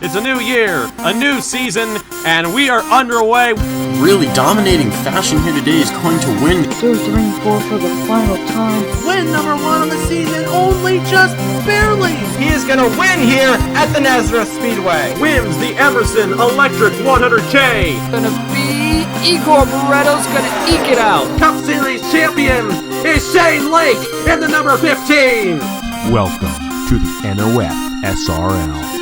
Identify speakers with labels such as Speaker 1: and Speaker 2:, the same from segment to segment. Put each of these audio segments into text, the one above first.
Speaker 1: It's a new year, a new season, and we are underway.
Speaker 2: Really dominating fashion here today is going to win.
Speaker 3: 2, 3, 4 for the final time.
Speaker 4: Win number 1 on the season, only just barely.
Speaker 5: He is going to win here at the Nazareth Speedway.
Speaker 1: Wins the Emerson Electric 100K.
Speaker 6: Gonna be Igor Barretto's gonna eke it out.
Speaker 1: Cup Series champion is Shane Lake in the number 15.
Speaker 7: Welcome to the NOFSRL.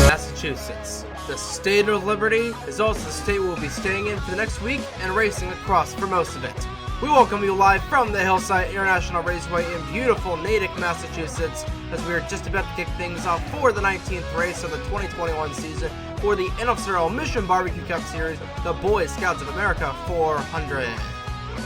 Speaker 5: Massachusetts. The state of liberty is also the state we will be staying in for the next week and racing across for most of it. We welcome you live from the Hillside International Raceway in beautiful Natick, Massachusetts, as we are just about to kick things off for the 19th race of the 2021 season for the NOFSRL Mission Barbecue Cup Series, the Boy Scouts of America 400.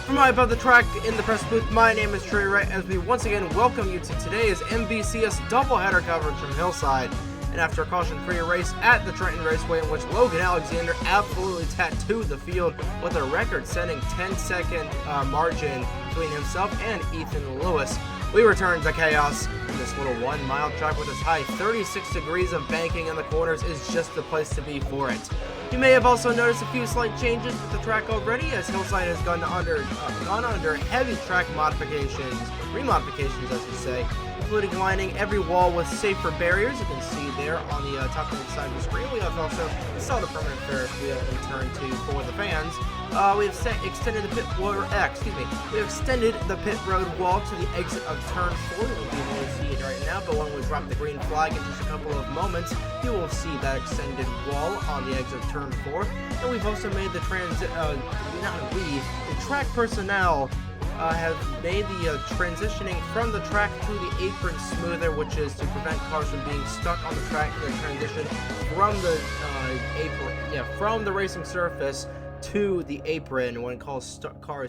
Speaker 5: From high above the track in the press booth, my name is Trey Wright, as we once again welcome you to today's MBCS doubleheader coverage from Hillside. And after a caution-free race at the Trenton Raceway in which Logan Alexander absolutely tattooed the field with a record-setting 10-second margin between himself and Ethan Lewis, we return to chaos. And this little 1-mile track with its high 36 degrees of banking in the corners is just the place to be for it. You may have also noticed a few slight changes with the track already, as Hillside has gone under heavy track remodifications, I should say, including lining every wall with safer barriers. You can see there on the top of the side of the screen. We have also installed a permanent Ferris wheel and turn 2 for the fans. We have extended the we have extended the pit road wall to the exit of turn 4. You won't be able to see it right now, but when we drop the green flag in just a couple of moments, you will see that extended wall on the exit of turn 4. And we've also made the track personnel have made the transitioning from the track to the apron smoother, which is to prevent cars from being stuck on the track in the transition from the from the racing surface to the apron when cars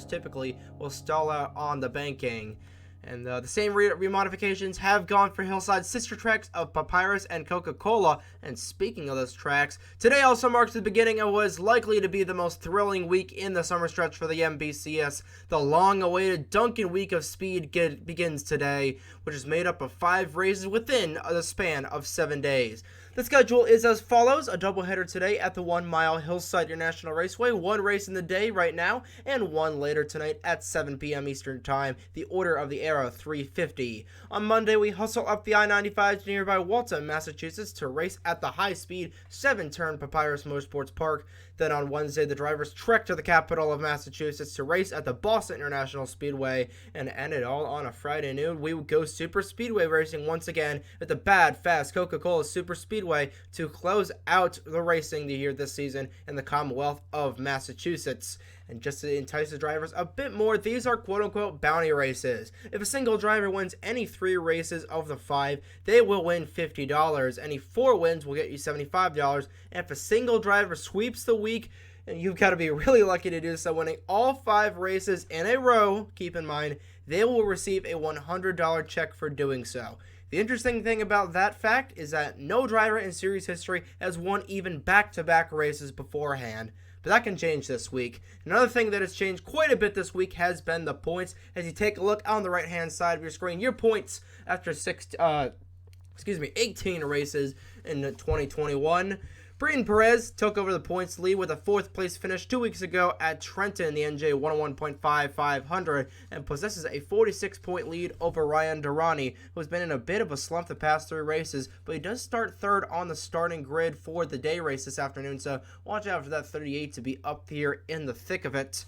Speaker 5: typically will stall out on the banking. And the same remodifications have gone for Hillside's sister tracks of Papyrus and Coca-Cola. And speaking of those tracks, today also marks the beginning of what is likely to be the most thrilling week in the summer stretch for the MBCS. The long-awaited Dunkin Week of Speed begins today, which is made up of 5 races within the span of 7 days. The schedule is as follows: a doubleheader today at the 1-mile Hillside International Raceway, 1 race in the day right now, and 1 later tonight at 7 p.m. Eastern Time, the order of the era 3:50. On Monday, we hustle up the I-95 to nearby Waltham, Massachusetts to race at the high-speed 7-turn Papyrus Motorsports Park. Then on Wednesday, the drivers trek to the capital of Massachusetts to race at the Boston International Speedway, and end it all on a Friday noon. We will go super speedway racing once again at the Bad Fast Coca-Cola Super Speedway to close out the racing here this season in the Commonwealth of Massachusetts. And just to entice the drivers a bit more, these are quote-unquote bounty races. If a single driver wins any 3 races of the 5, they will win $50. Any 4 wins will get you $75. And if a single driver sweeps the week, and you've got to be really lucky to do so, winning all 5 races in a row, keep in mind, they will receive a $100 check for doing so. The interesting thing about that fact is that no driver in series history has won even back-to-back races beforehand. But that can change this week. Another thing that has changed quite a bit this week has been the points. As you take a look on the right-hand side of your screen, your points after 18 races in 2021. Braden Perez took over the points lead with a 4th place finish 2 weeks ago at Trenton, the NJ 101.5500, and possesses a 46-point lead over Ryan Durrani, who has been in a bit of a slump the past 3 races, but he does start 3rd on the starting grid for the day race this afternoon, so watch out for that 38 to be up here in the thick of it.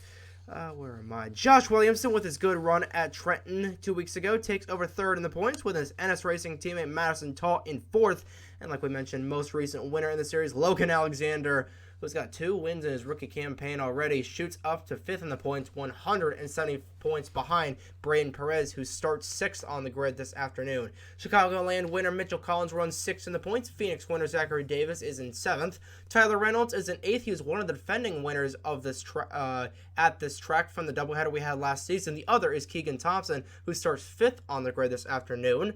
Speaker 5: Where am I? Josh Williamson, with his good run at Trenton 2 weeks ago, takes over 3rd in the points with his NS Racing teammate Madison Tall in 4th. And like we mentioned, most recent winner in the series, Logan Alexander, who's got 2 wins in his rookie campaign already, shoots up to 5th in the points, 170 points behind Braden Perez, who starts 6th on the grid this afternoon. Chicagoland winner Mitchell Collins runs 6th in the points. Phoenix winner Zachary Davis is in 7th. Tyler Reynolds is in 8th. He was one of the defending winners of this at this track from the doubleheader we had last season. The other is Keegan Thompson, who starts 5th on the grid this afternoon.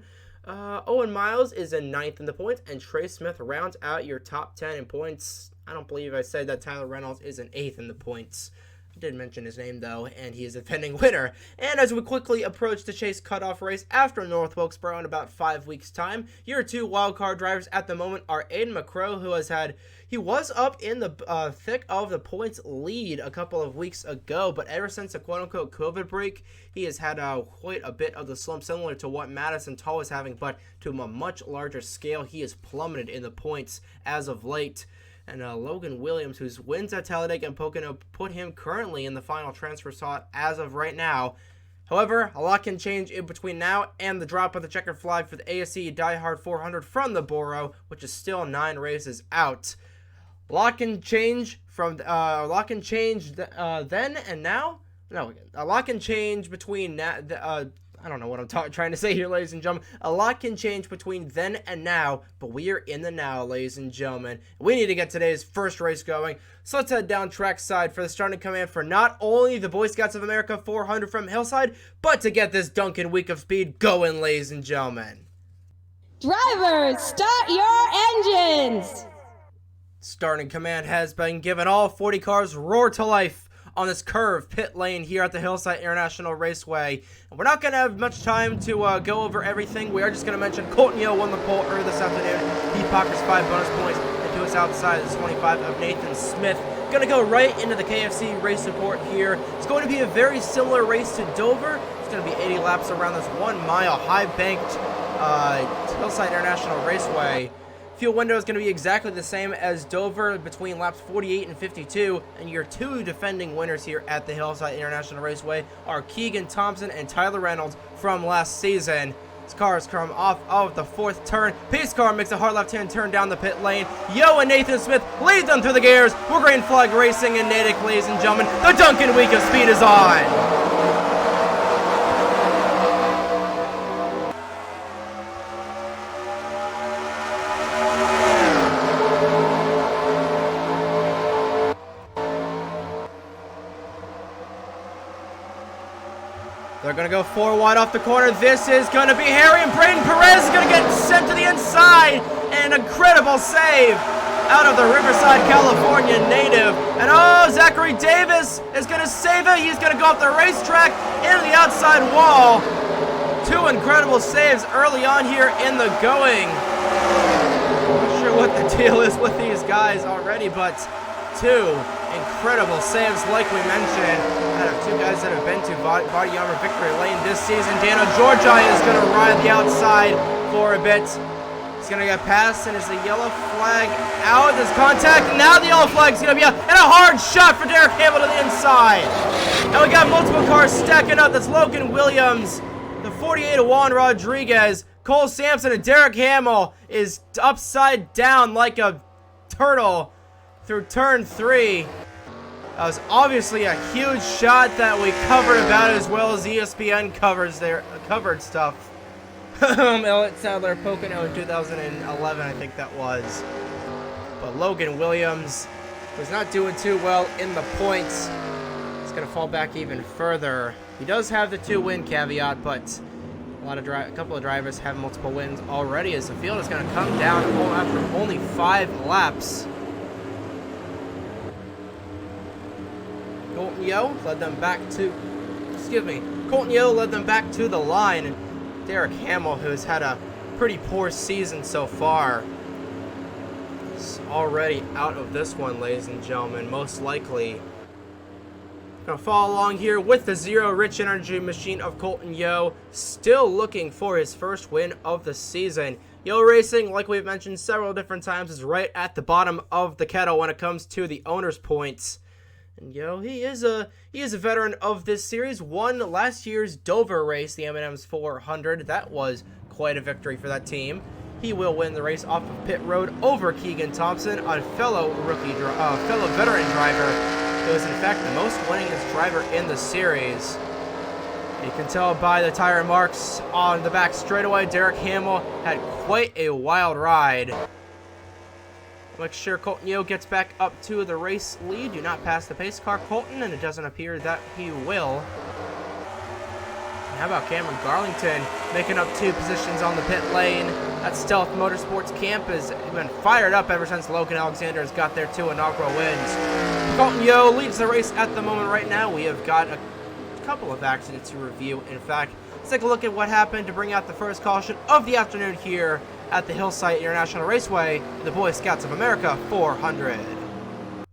Speaker 5: Owen Miles is in 9th in the points, and Trey Smith rounds out your top 10 in points. I don't believe I said that Tyler Reynolds is in 8th in the points. I did mention his name, though, and he is a defending winner. And as we quickly approach the Chase cutoff race after North Wilkesboro in about 5 weeks' time, your 2 wildcard drivers at the moment are Aiden McCrow, who he was up in the thick of the points lead a couple of weeks ago, but ever since the quote-unquote COVID break, he has had quite a bit of the slump, similar to what Madison Tall is having, but to a much larger scale. He has plummeted in the points as of late. And Logan Williams, whose wins at Talladega and Pocono put him currently in the final transfer slot as of right now. However, a lot can change in between now and the drop of the checkered flag for the ASE Die Hard 400 from the Borough, which is still 9 races out. A lot can change then and now. No, a lot can change between I don't know what I'm trying to say here, ladies and gentlemen. A lot can change between then and now, but we are in the now, ladies and gentlemen. We need to get today's first race going, so let's head down trackside for the starting command for not only the Boy Scouts of America 400 from Hillside, but to get this Dunkin Week of Speed going, ladies and gentlemen.
Speaker 8: Drivers, start your engines!
Speaker 5: Starting command has been given. All 40 cars roar to life on this curved pit lane here at the Hillside International Raceway. And we're not going to have much time to go over everything. We are just going to mention Colton Yo won the pole earlier this afternoon. He pockets 5 bonus points into his outside of the 25 of Nathan Smith. Going to go right into the KFC race report here. It's going to be a very similar race to Dover. It's going to be 80 laps around this 1 mile high-banked Hillside International Raceway. Fuel window is going to be exactly the same as Dover between laps 48 and 52, and your 2 defending winners here at the Hillside International Raceway are Keegan Thompson and Tyler Reynolds from last season. This car has come off of the 4th turn. Pace car makes a hard left-hand turn down the pit lane. Yo and Nathan Smith lead them through the gears. We're Green Flag Racing in Natick, ladies and gentlemen. The Dunkin Week of Speed is on. They're going to go 4 wide off the corner. This is going to be Harry, and Braden Perez is going to get sent to the inside. And an incredible save out of the Riverside, California native. And oh, Zachary Davis is going to save it. He's going to go off the racetrack into the outside wall. 2 incredible saves early on here in the going. Not sure what the deal is with these guys already, but 2 incredible saves, like we mentioned, out of 2 guys that have been to Body Armor Victory Lane this season. Daniel Georgi is going to ride the outside for a bit. He's going to get past, and it's the yellow flag out. There's contact, and now the yellow flag is going to be out, and a hard shot for Derek Hamill to the inside. And we got multiple cars stacking up. That's Logan Williams, the 48 of Juan Rodriguez, Cole Sampson, and Derek Hamill is upside down like a turtle through turn 3. That was obviously a huge shot that we covered about as well as ESPN covered stuff. Elliott Sadler, Pocono in 2011, I think that was. But Logan Williams was not doing too well in the points. He's going to fall back even further. He does have the 2-win caveat, but a couple of drivers have multiple wins already, as the field is going to come down after only 5 laps. Colton Yo led them back to the line. Derek Hamill, who's had a pretty poor season so far. So already out of this one, ladies and gentlemen. Most likely gonna follow along here with the Zero Rich Energy machine of Colton Yo, still looking for his first win of the season. Yo Racing, like we've mentioned several different times, is right at the bottom of the kettle when it comes to the owner's points. And Yo, he is a veteran of this series. Won last year's Dover race, the M&M's 400. That was quite a victory for that team. He will win the race off of pit road over Keegan Thompson, a fellow veteran driver. It was in fact the most winningest driver in the series. You can tell by the tire marks on the back straightaway, Derek Hamill had quite a wild ride. Make sure Colton Yo gets back up to the race lead. Do not pass the pace car, Colton, and it doesn't appear that he will. And how about Cameron Garlington making up 2 positions on the pit lane? That Stealth Motorsports camp has been fired up ever since Logan Alexander has got their 2 inaugural wins. Colton Yo leads the race at the moment right now. We have got a couple of accidents to review. In fact, let's take a look at what happened to bring out the first caution of the afternoon here at the Hillside International Raceway, the Boy Scouts of America 400.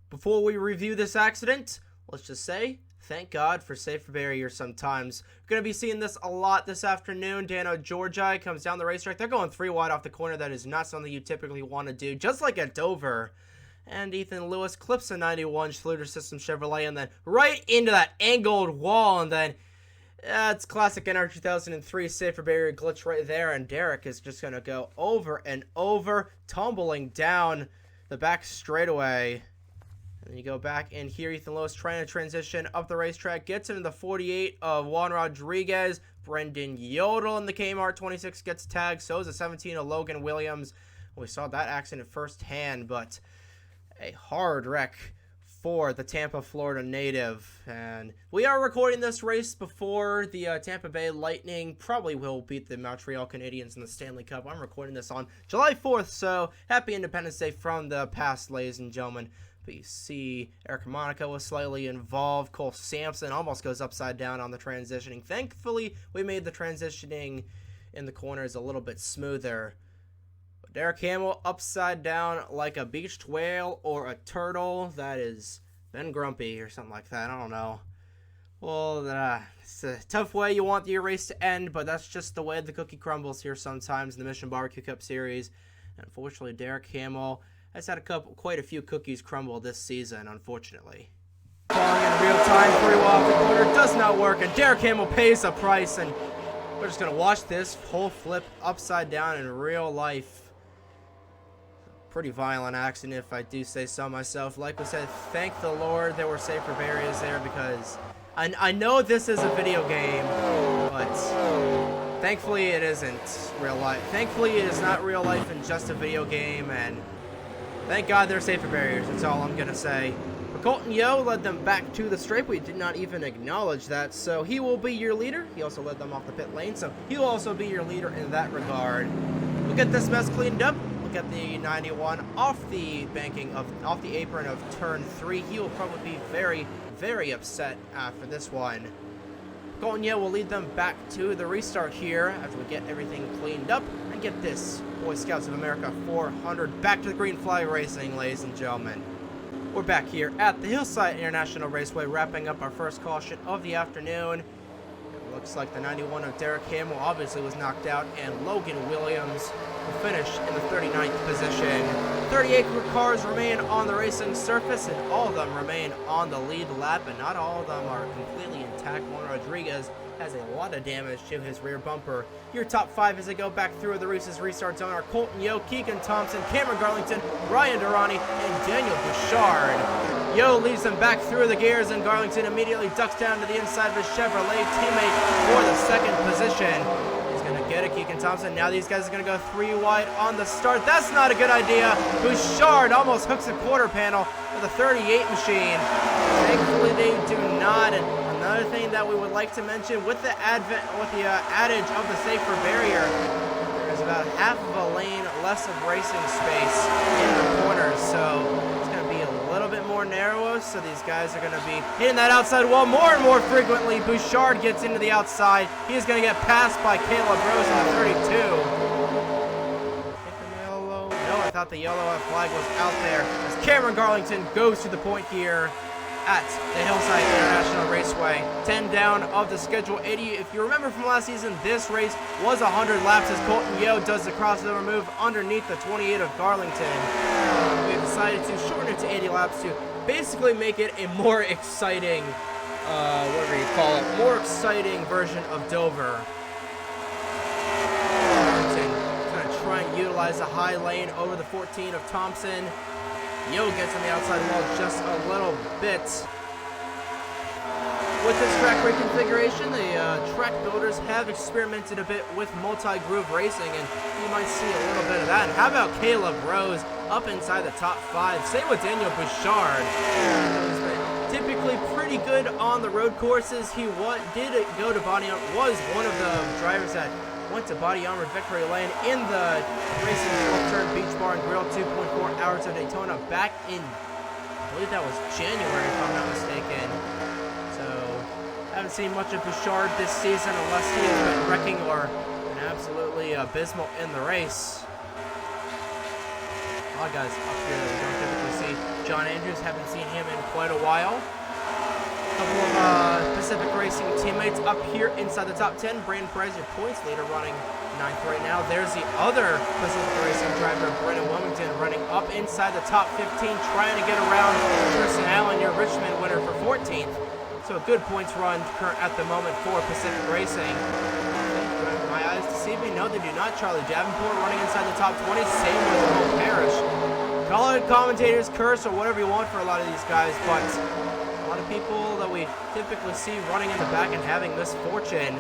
Speaker 5: Before we review this accident, let's just say, thank God for safer barriers sometimes. We're going to be seeing this a lot this afternoon. Dano Georgi comes down the racetrack. They're going 3 wide off the corner. That is not something you typically want to do, just like at Dover. And Ethan Lewis clips a 91 Schluter System Chevrolet and then right into that angled wall. And then it's classic NR 2003 safer barrier glitch right there. And Derek is just going to go over and over, tumbling down the back straightaway. And you go back in here, Ethan Lewis trying to transition up the racetrack, gets into the 48 of Juan Rodriguez. Brendan Yodel in the Kmart 26 gets tagged. So is the 17 of Logan Williams. We saw that accident firsthand, but a hard wreck for the Tampa, Florida native. And we are recording this race before the Tampa Bay Lightning probably will beat the Montreal Canadiens in the Stanley Cup. I'm recording this on July 4th, so happy Independence Day from the past, ladies and gentlemen. But you see Eric Monaco was slightly involved. Cole Sampson almost goes upside down on the transitioning. Thankfully, we made the transitioning in the corners a little bit smoother. But Derek Hamill upside down like a beached whale or a turtle that is been grumpy or something like that. I don't know. Well, it's a tough way you want your race to end, but that's just the way the cookie crumbles here sometimes in the Mission Barbecue Cup Series. And unfortunately, Derek Hamill has had quite a few cookies crumble this season, unfortunately. Falling in real time, 3 off the corner, does not work, and Derek Hamill pays the price, and we're just going to watch this whole flip upside down in real life. Pretty violent accident, if I do say so myself. Like we said, thank the Lord there were safer barriers there, because I know this is a video game, but thankfully it isn't real life. Thankfully it is not real life and just a video game, and thank God there are safer barriers, that's all I'm going to say. But Colton Yo led them back to the stripe. We did not even acknowledge that, so he will be your leader. He also led them off the pit lane, so he'll also be your leader in that regard. We'll get this mess cleaned up. We'll get the 91 off the apron of turn 3. He will probably be very, very upset after this one. Colton Yo will lead them back to the restart here after we get everything cleaned up and get this Boy Scouts of America 400 back to the green flag racing, ladies and gentlemen. We're back here at the Hillside International Raceway, wrapping up our first caution of the afternoon. It looks like the 91 of Derek Hamill obviously was knocked out, and Logan Williams will finish in the 39th position. 38 cars remain on the racing surface, and all of them remain on the lead lap, and not all of them are completely intact. Juan Rodriguez has a lot of damage to his rear bumper. Your top 5 as they go back through the Reese's restart zone are Colton Yo, Keegan Thompson, Cameron Garlington, Ryan Durrani, and Daniel Bouchard. Yo leads them back through the gears, and Garlington immediately ducks down to the inside of his Chevrolet teammate for the 2nd position. He's going to get it, Keegan Thompson. Now these guys are going to go 3 wide on the start. That's not a good idea. Bouchard almost hooks a quarter panel with a 38 machine. Thankfully they do not. And another thing that we would like to mention with the adage of the safer barrier, there's about half of a lane less of racing space in the corners, so it's going to be a little bit more narrow, so these guys are going to be hitting that outside wall more and more frequently. Bouchard gets into the outside. He's going to get passed by Caleb Rose in the 32. thought the yellow flag was out there as Cameron Garlington goes to the point here at the Hillside International Raceway. 10 down of the Schedule 80. If you remember from last season, this race was 100 laps as Colton Yeo does the crossover move underneath the 28 of Garlington. We decided to shorten it to 80 laps to basically make it a more exciting, whatever you call it, more exciting version of Dover. Garlington going to try and utilize the high lane over the 14 of Thompson. Yo gets on the outside wall just a little bit. With this track reconfiguration, the track builders have experimented a bit with multi-groove racing, and you might see a little bit of that. And how about Caleb Rose up inside the top 5? Same with Daniel Bouchard. He's been typically pretty good on the road courses. He did go to Body Armor, was one of the drivers that went to Body Armor Victory Lane in the Racing 12-turn Beach Bar and Grill 2.4 hours of Daytona back in, I believe that was January if I'm not mistaken. So, haven't seen much of Bouchard this season unless he has been wrecking or been absolutely abysmal in the race. A lot of guys up here that we don't typically see. John Andrews, haven't seen him in quite a while. A couple of Pacific Racing teammates up here inside the top 10. Brandon Perez, your points leader, running 9th right now. There's the other Pacific Racing driver, Brennan Wilmington, running up inside the top 15, trying to get around Tristan Allen, your Richmond winner, for 14th. So a good points run at the moment for Pacific Racing. My eyes deceive me. No, they do not. Charlie Davenport running inside the top 20. Same with Will Parrish. Call it commentator's curse or whatever you want for a lot of these guys, but a lot of people that we typically see running in the back and having misfortune,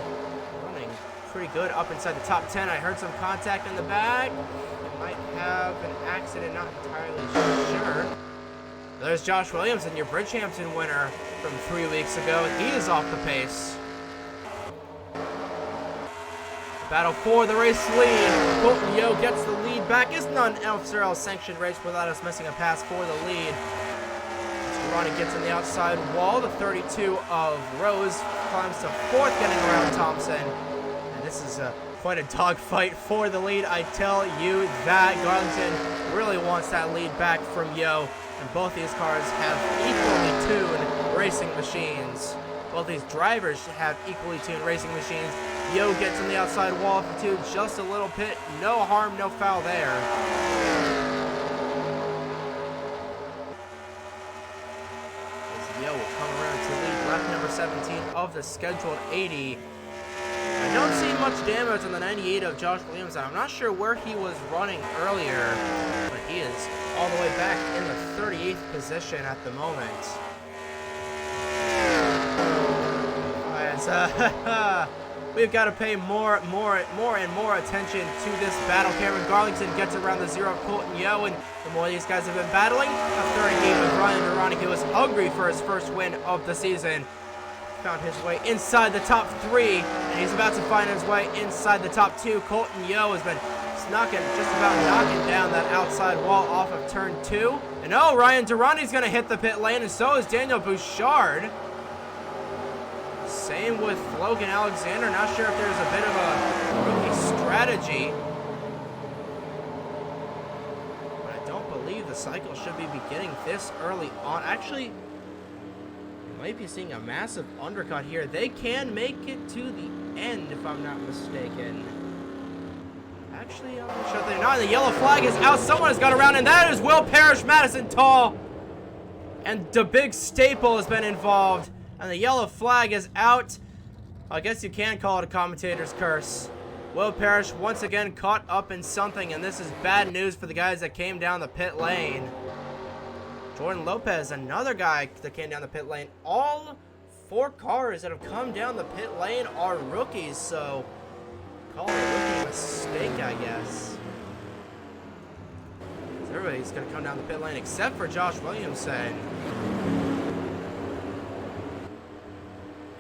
Speaker 5: running pretty good up inside the top 10. I heard some contact in the back. It might have an accident, not entirely sure. There's Josh Williamson, your Bridgehampton winner from 3 weeks ago. He is off the pace. Battle for the race lead. Colton Yeo gets the lead back. It's not an NOFSRL sanctioned race without us missing a pass for the lead. Ronnie gets on the outside wall. The 32 of Rose climbs to 4th, getting around Thompson. And this is quite a dogfight for the lead. I tell you that Garlington really wants that lead back from Yo. And both these cars have equally tuned racing machines. Both these drivers have equally tuned racing machines. Yo gets on the outside wall for 2, just a little bit. No harm, no foul there. Yo will come around to lead lap number 17 of the scheduled 80. I don't see much damage on the 98 of Josh Williamson. I'm not sure where he was running earlier, but he is all the way back in the 38th position at the moment. We've got to pay more and more attention to this battle. Cameron Garlington gets around the 0 of Colton Yeo, and the more these guys have been battling, a 38 with Ryan Durrani, who was hungry for his first win of the season. Found his way inside the top 3, and he's about to find his way inside the top 2. Colton Yeo has been just about knocking down that outside wall off of turn 2. And oh, Ryan Durrani's going to hit the pit lane, and so is Daniel Bouchard. Same with Logan Alexander. Not sure if there's a bit of a rookie strategy. But I don't believe the cycle should be beginning this early on. Actually, you might be seeing a massive undercut here. They can make it to the end, if I'm not mistaken. Actually, I'm not sure they're not. The yellow flag is out. Someone has got around, and that is Will Parrish, Madison Tall. And the big staple has been involved. And the yellow flag is out. I guess you can call it a commentator's curse. Will Parrish once again caught up in something, and this is bad news for the guys that came down the pit lane. Jordan Lopez, another guy that came down the pit lane. All 4 cars that have come down the pit lane are rookies, so call it a rookie mistake, I guess. So everybody's going to come down the pit lane except for Josh Williamson.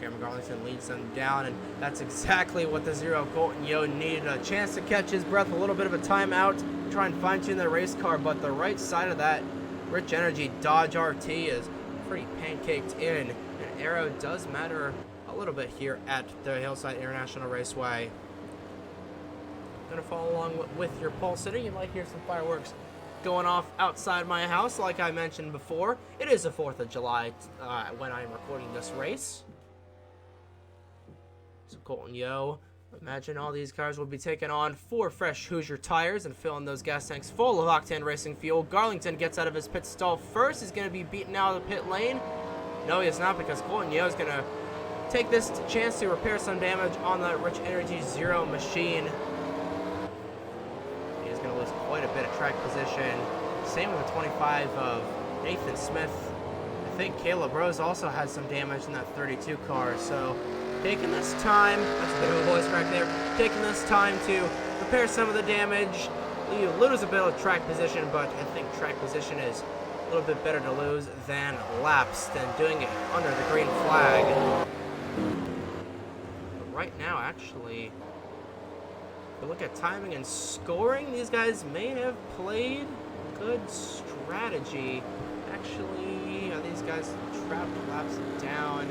Speaker 5: Cameron Garlington leads them down, and that's exactly what the 0 Colton Yeo needed. A chance to catch his breath, a little bit of a timeout, try and fine-tune the race car, but the right side of that Rich Energy Dodge RT is pretty pancaked in, and aero does matter a little bit here at the Hillside International Raceway. Gonna follow along with your pulse sitter. You might hear some fireworks going off outside my house, like I mentioned before. It is the 4th of July when I'm recording this race. So Colton Yo, imagine all these cars will be taking on 4 fresh Hoosier tires and filling those gas tanks full of octane racing fuel. Garlington gets out of his pit stall first. He's going to be beaten out of the pit lane. No, he is not, because Colton Yo is going to take this chance to repair some damage on that Rich Energy Zero machine. He's going to lose quite a bit of track position. Same with the 25 of Nathan Smith. I think Caleb Rose also has some damage in that 32 car, so taking this time, that's a bit of a voice crack there, taking this time to repair some of the damage. You lose a bit of track position, but I think track position is a little bit better to lose than laps, than doing it under the green flag. But right now, actually, if you look at timing and scoring, these guys may have played good strategy. Actually, these guys trapped laps down.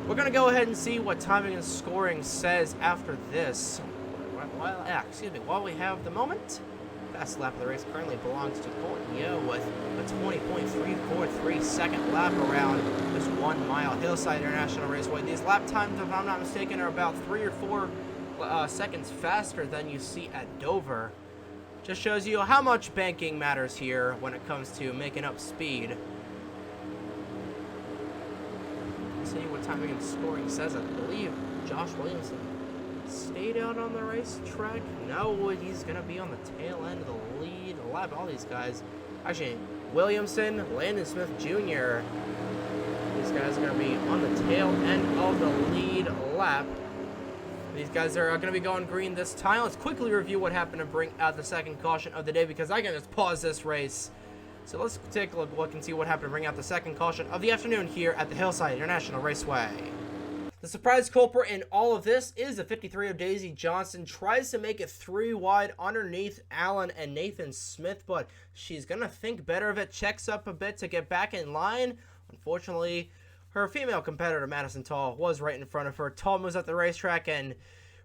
Speaker 5: We're going to go ahead and see what timing and scoring says after this. While we have the moment. Fast lap of the race currently belongs to Colton Yo with a 20.343 second lap around this 1 mile Hillside International Raceway. These lap times, if I'm not mistaken, are about 3 or 4 seconds faster than you see at Dover. Just shows you how much banking matters here when it comes to making up speed. See what timing and scoring says. I believe Josh Williamson stayed out on the racetrack. No, he's going to be on the tail end of the lead lap. All these guys, actually, Williamson, Landon Smith Jr., these guys are going to be on the tail end of the lead lap. These guys are going to be going green this time. Let's quickly review what happened and bring out the second caution of the day, because I can just pause this race. So let's take a look and see what happened and bring out the second caution of the afternoon here at the Hillside International Raceway. The surprise culprit in all of this is the 53 of Daisy Johnson. Tries to make it 3 wide underneath Allen and Nathan Smith, but she's going to think better of it. Checks up a bit to get back in line. Unfortunately, her female competitor, Madison Tall, was right in front of her. Tall moves up the racetrack and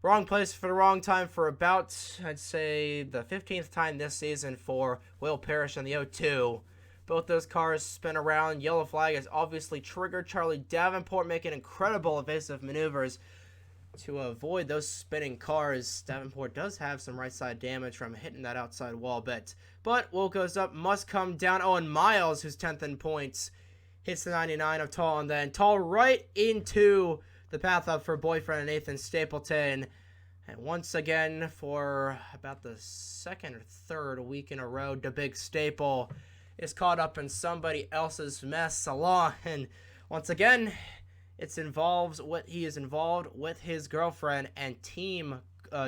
Speaker 5: wrong place for the wrong time for about, I'd say, the 15th time this season for Will Parrish on the 02. Both those cars spin around. Yellow flag is obviously triggered. Charlie Davenport making incredible evasive maneuvers to avoid those spinning cars. Davenport does have some right side damage from hitting that outside wall bit. But Will goes up, must come down. Oh, and Miles, who's 10th in points, hits the 99 of Tall, and then Tall right into the path up for boyfriend Nathan Stapleton. And once again, for about the 2nd or 3rd week in a row, the Big Staple is caught up in somebody else's mess along. And once again, he is involved with his girlfriend and team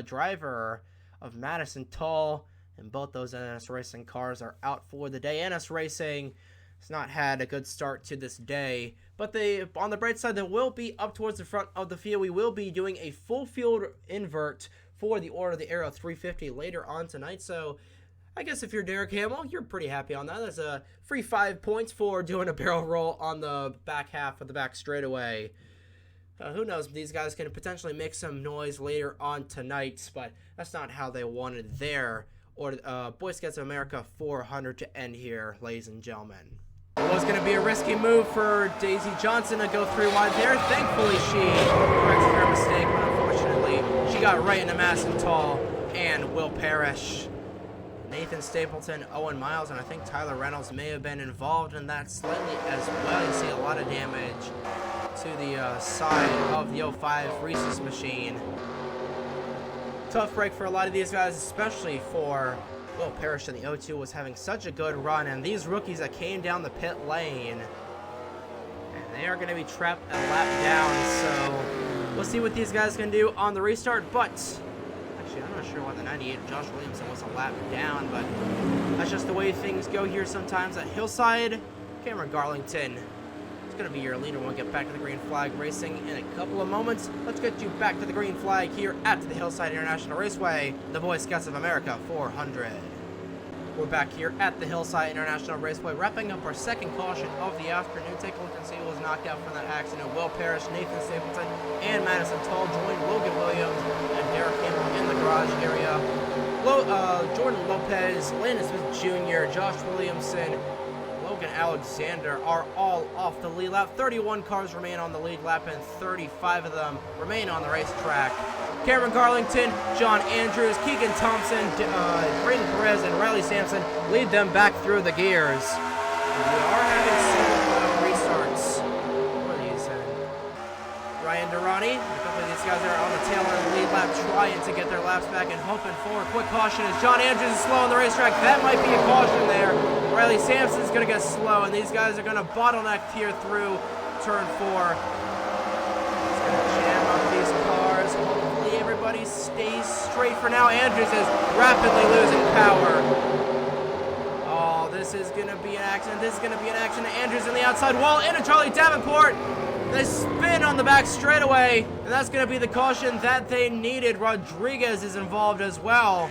Speaker 5: driver of Madison Tall. And both those NS Racing cars are out for the day. NS Racing has not had a good start to this day, but on the bright side, they will be up towards the front of the field. We will be doing a full field invert for the Order of the Arrow 350 later on tonight. So I guess if you're Derek Hamill, you're pretty happy on that. That's a free 5 points for doing a barrel roll on the back half of the back straightaway. Who knows, these guys can potentially make some noise later on tonight, but that's not how they wanted their Boy Scouts of America 400 to end here, ladies and gentlemen. It was going to be a risky move for Daisy Johnson to go 3 wide there. Thankfully, she corrected her mistake, but unfortunately, she got right into Madison Tall and Will Parrish. Nathan Stapleton, Owen Miles, and I think Tyler Reynolds may have been involved in that slightly as well. You see a lot of damage to the side of the 05 Reese's machine. Tough break for a lot of these guys, especially for Will Parrish in the 02 was having such a good run, and these rookies that came down the pit lane, and they are going to be trapped a lap down, so we'll see what these guys can do on the restart. But actually, I'm not sure why the 98 of Josh Williamson was a lap down, but that's just the way things go here sometimes at Hillside. Cameron Garlington is going to be your leader when we get back to the green flag racing in a couple of moments. Let's get you back to the green flag here at the Hillside International Raceway, the Boy Scouts of America 400. We're back here at the Hillside International Raceway, wrapping up our second caution of the afternoon. Take a look and see who was knocked out from that accident. Will Parrish, Nathan Stapleton, and Madison Tall joined Logan Williams and Derek Campbell in the garage area. Jordan Lopez, Landon Smith Jr., Josh Williamson, Logan Alexander are all off the lead lap. 31 cars remain on the lead lap, and 35 of them remain on the racetrack. Cameron Garlington, John Andrews, Keegan Thompson, Braden Perez, and Riley Sampson lead them back through the gears. We are having some restarts for these. Ryan Durrani, a couple of these guys are on the tail end of the lead lap trying to get their laps back and hoping for a quick caution as John Andrews is slow on the racetrack. That might be a caution there. Riley Sampson's going to get slow, and these guys are going to bottleneck here through turn 4. It's going to jam up these cars. Hopefully everybody stays straight for now. Andrews is rapidly losing power. This is going to be an accident. This is going to be an accident. Andrews in the outside wall into Charlie Davenport. They spin on the back straightaway, and that's going to be the caution that they needed. Rodriguez is involved as well.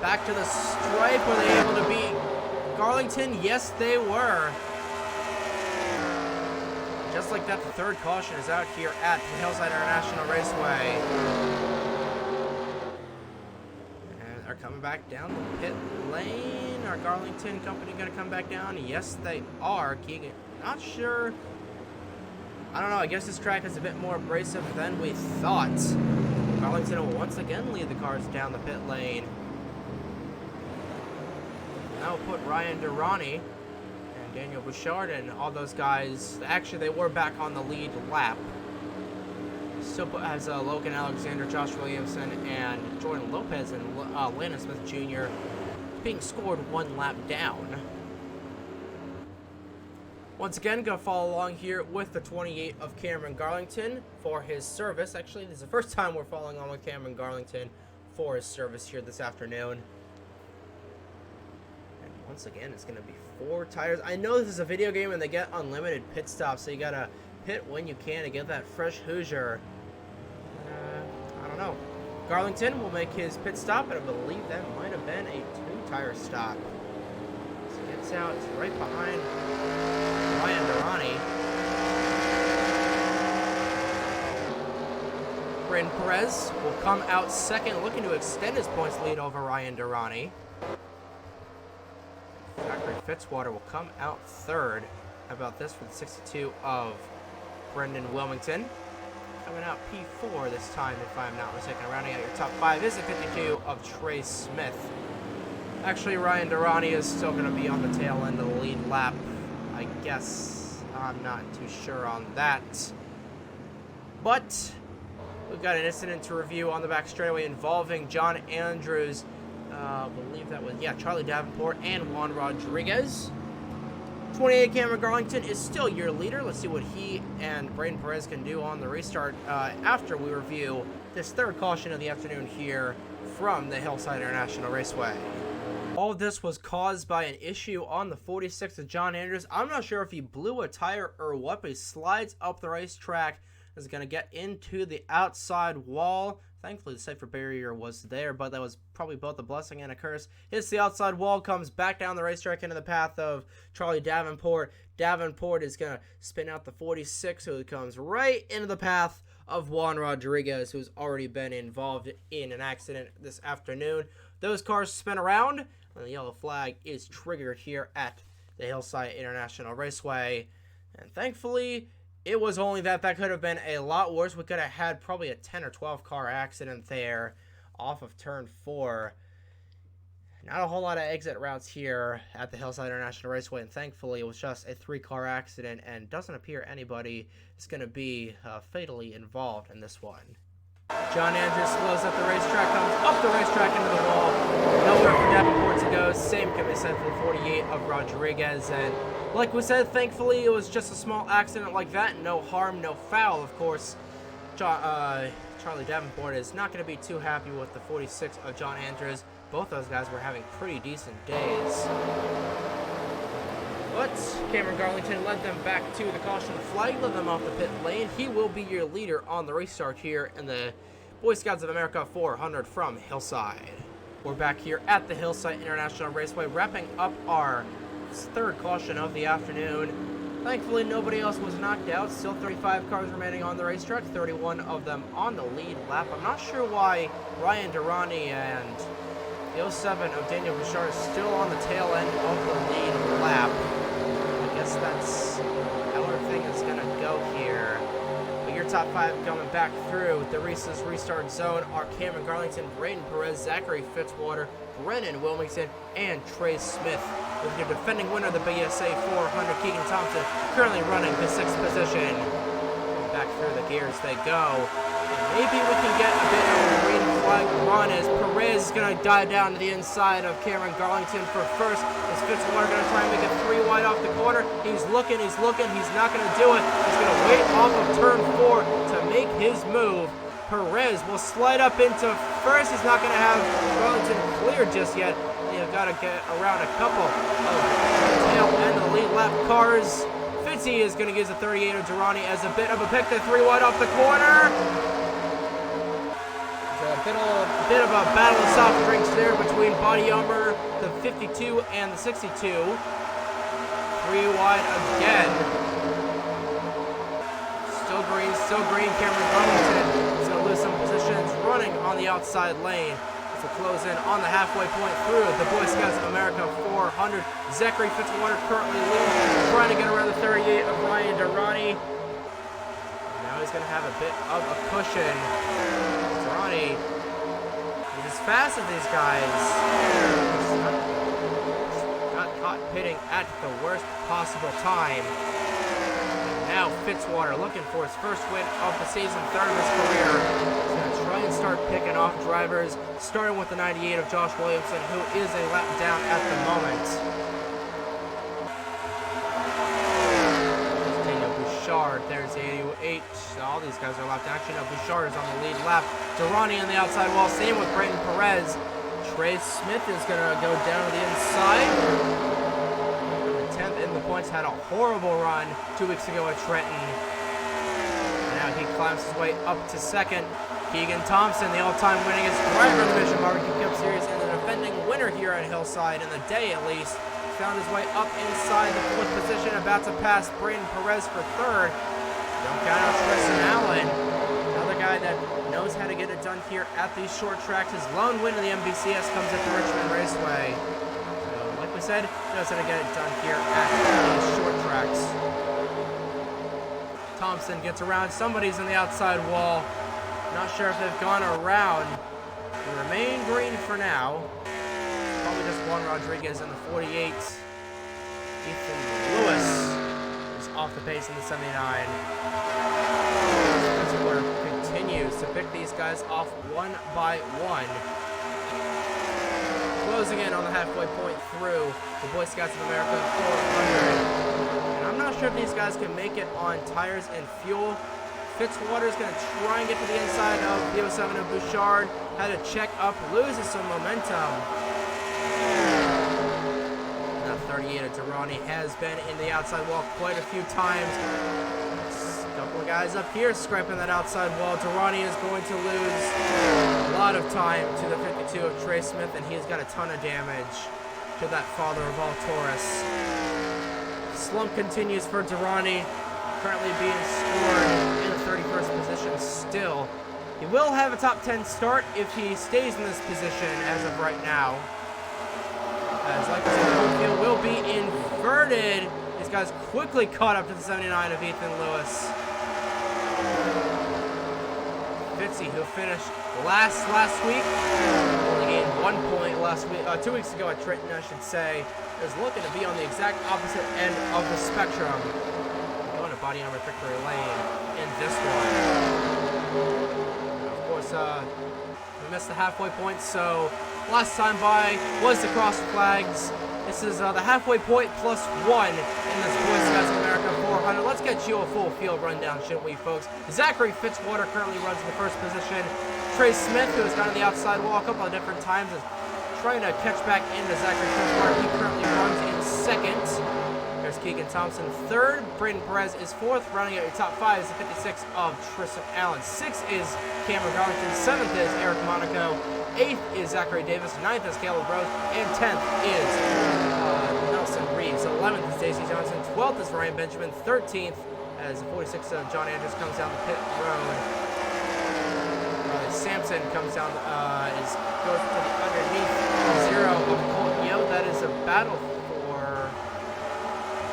Speaker 5: Back to the stripe. Were they able to beat Garlington? Yes, they were. Just like that, the third caution is out here at the Hillside International Raceway. Coming back down the pit lane. Our Garlington company going to come back down? Yes, they are. Keegan, not sure. I don't know. I guess this track is a bit more abrasive than we thought. Garlington will once again lead the cars down the pit lane. Now we'll put Ryan Durrani and Daniel Bouchard and all those guys. Actually, they were back on the lead lap. Still has Logan Alexander, Josh Williamson, and Jordan Lopez and Landon Smith Jr. being scored one lap down. Once again, going to follow along here with the 28 of Cameron Garlington for his service. Actually, this is the first time we're following on with Cameron Garlington for his service here this afternoon. And once again, it's going to be 4 tires. I know this is a video game and they get unlimited pit stops, so you got to pit when you can to get that fresh Hoosier. I don't know. Garlington will make his pit stop, and I believe that might have been a 2-tire stop. So he gets out right behind Ryan Durrani. Braden Perez will come out second, looking to extend his points lead over Ryan Durrani. Zachary Fitzwater will come out third. How about this for the 62 of Brendan Wilmington? Coming out P4 this time, if I'm not mistaken. Rounding out your top 5 is the 52 of Trey Smith. Actually, Ryan Durrani is still going to be on the tail end of the lead lap. I guess I'm not too sure on that. But we've got an incident to review on the back straightaway involving John Andrews. I believe that was, Charlie Davenport and Juan Rodriguez. 28 Cameron Garlington is still your leader. Let's see what he and Braden Perez can do on the restart after we review this third caution of the afternoon here from the Hillside International Raceway. All of this was caused by an issue on the 46 of John Andrews. I'm not sure if he blew a tire or what, but he slides up the racetrack. Is going to get into the outside wall. Thankfully, the safer barrier was there, but that was probably both a blessing and a curse. Hits the outside wall, comes back down the racetrack into the path of Charlie Davenport. Davenport is going to spin out the 46, who comes right into the path of Juan Rodriguez, who's already been involved in an accident this afternoon. Those cars spin around, and the yellow flag is triggered here at the Hillside International Raceway. And thankfully, it was only that. That could have been a lot worse. We could have had probably a 10 or 12 car accident there off of turn 4. Not a whole lot of exit routes here at the Hillside International Raceway, and thankfully it was just a 3-car accident, and doesn't appear anybody is going to be fatally involved in this one. John Andrews slows up the racetrack, comes up the racetrack into the wall. Nowhere for Davenport to go. Same can be said for the 48 of Rodriguez. And like we said, thankfully it was just a small accident like that. No harm, no foul, of course. Charlie Davenport is not going to be too happy with the 46 of John Andrews. Both those guys were having pretty decent days. But Cameron Garlington led them back to the caution flag, led them off the pit lane. He will be your leader on the restart here in the Boy Scouts of America 400 from Hillside. We're back here at the Hillside International Raceway, wrapping up our third caution of the afternoon. Thankfully, nobody else was knocked out. Still 35 cars remaining on the racetrack, 31 of them on the lead lap. I'm not sure why Ryan Durrani and the 07 of Daniel Bouchard is still on the tail end of the lead lap. I guess that's how everything is going to go here. But your top 5 coming back through the Reese's restart zone are Cameron Garlington, Braden Perez, Zachary Fitzwater, Brennan Wilmington, and Trey Smith. With your defending winner, the BSA 400, Keegan Thompson, currently running the 6th position. Back through the gears they go. And maybe we can get a bit of a green flag run as Perez is going to dive down to the inside of Cameron Garlington for first. Is Fitzwater going to try and make it 3 wide off the corner? He's looking, he's not going to do it. He's going to wait off of turn 4 to make his move. Perez will slide up into first. He's not going to have Garlington cleared just yet. You've got to get around a couple of the tail end of the lead lap cars. Fitzy is going to use the 38 of Durrani as a bit of a pick to 3 wide off the corner. There's a bit of a battle of soft drinks there between Body Armor, the 52 and the 62. 3 wide again. Still green. Cameron Garlington is going to lose some positions running on the outside lane. To close in on the halfway point through the Boy Scouts of America 400. Zachary Fitzwater currently leading, trying to get around the 38 of Ryan Durrani. Now he's going to have a bit of a cushion. Durrani is as fast as these guys. Got caught pitting at the worst possible time. Now Fitzwater looking for his first win of the season, 3rd of his career. He's going to try and start picking off drivers, starting with the 98 of Josh Williamson, who is a lap down at the moment. Daniel Bouchard, there's the 88. All these guys are lap down. Actually, no, Bouchard is on the lead lap. Durrani on the outside wall, same with Brayton Perez. Trey Smith is going to go down to the inside. 10th in the points, had a horrible run 2 weeks ago at Trenton. And now he climbs his way up to 2nd. Keegan Thompson, the all-time winningest driver in the Mission Barbecue Cup Series and the defending winner here at Hillside in the day at least, found his way up inside the 4th position, about to pass Braden Perez for 3rd. Don't count out Tristan Allen, another guy that knows how to get it done here at these short tracks. His lone win in the MBCS comes at the Richmond Raceway. Like we said, knows how to get it done here at these short tracks. Thompson gets around. Somebody's in the outside wall. Not sure if they've gone around. They remain green for now. Probably just Juan Rodriguez in the 48. Ethan Lewis is off the pace in the 79. Fitzwater continues to pick these guys off one by one. Closing in on the halfway point through the Boy Scouts of America 400. And I'm not sure if these guys can make it on tires and fuel. Fitzwater is going to try and get to the inside of the 07 of Bouchard. Had to check up, loses some momentum. Now 38 of Durrani has been in the outside wall quite a few times. A couple of guys up here scraping that outside wall. Durrani is going to lose a lot of time to the 52 of Trey Smith, and he's got a ton of damage to that father of all Taurus. Slump continues for Durrani, currently being scored in the 31st position still. He will have a top 10 start if he stays in this position as of right now. As like I said, the home field will be inverted. These guys quickly caught up to the 79 of Ethan Lewis. Fitzy, who finished last week, only gained 1 point last week, 2 weeks ago at Trenton, I should say, is looking to be on the exact opposite end of the spectrum. Going to Body Armor Victory Lane in this one. Of course, we missed the halfway point, so last time by was the cross flags. This is the halfway point plus 1 in this Boy Scouts of America 400. Let's get you a full field rundown, shouldn't we, folks? Zachary Fitzwater currently runs in the 1st position. Trey Smith, who has gone to the outside wall a couple of different times, is trying to catch back into Zachary Fitzwater. He currently runs in 2nd. There's Keegan Thompson 3rd. Braden Perez is 4th. Running at your top 5 is the 56 of Tristan Allen. 6th is Cameron Garlington. 7th is Eric Monaco. 8th is Zachary Davis. 9th is Caleb Rose. And 10th is Nelson Reeves. 11th is J.C. Johnson. 12th is Ryan Benjamin. 13th as the 46 of John Andrews comes down the pit road. Sampson comes down, goes to the underneath zero of Colton Yo. That is a battle for...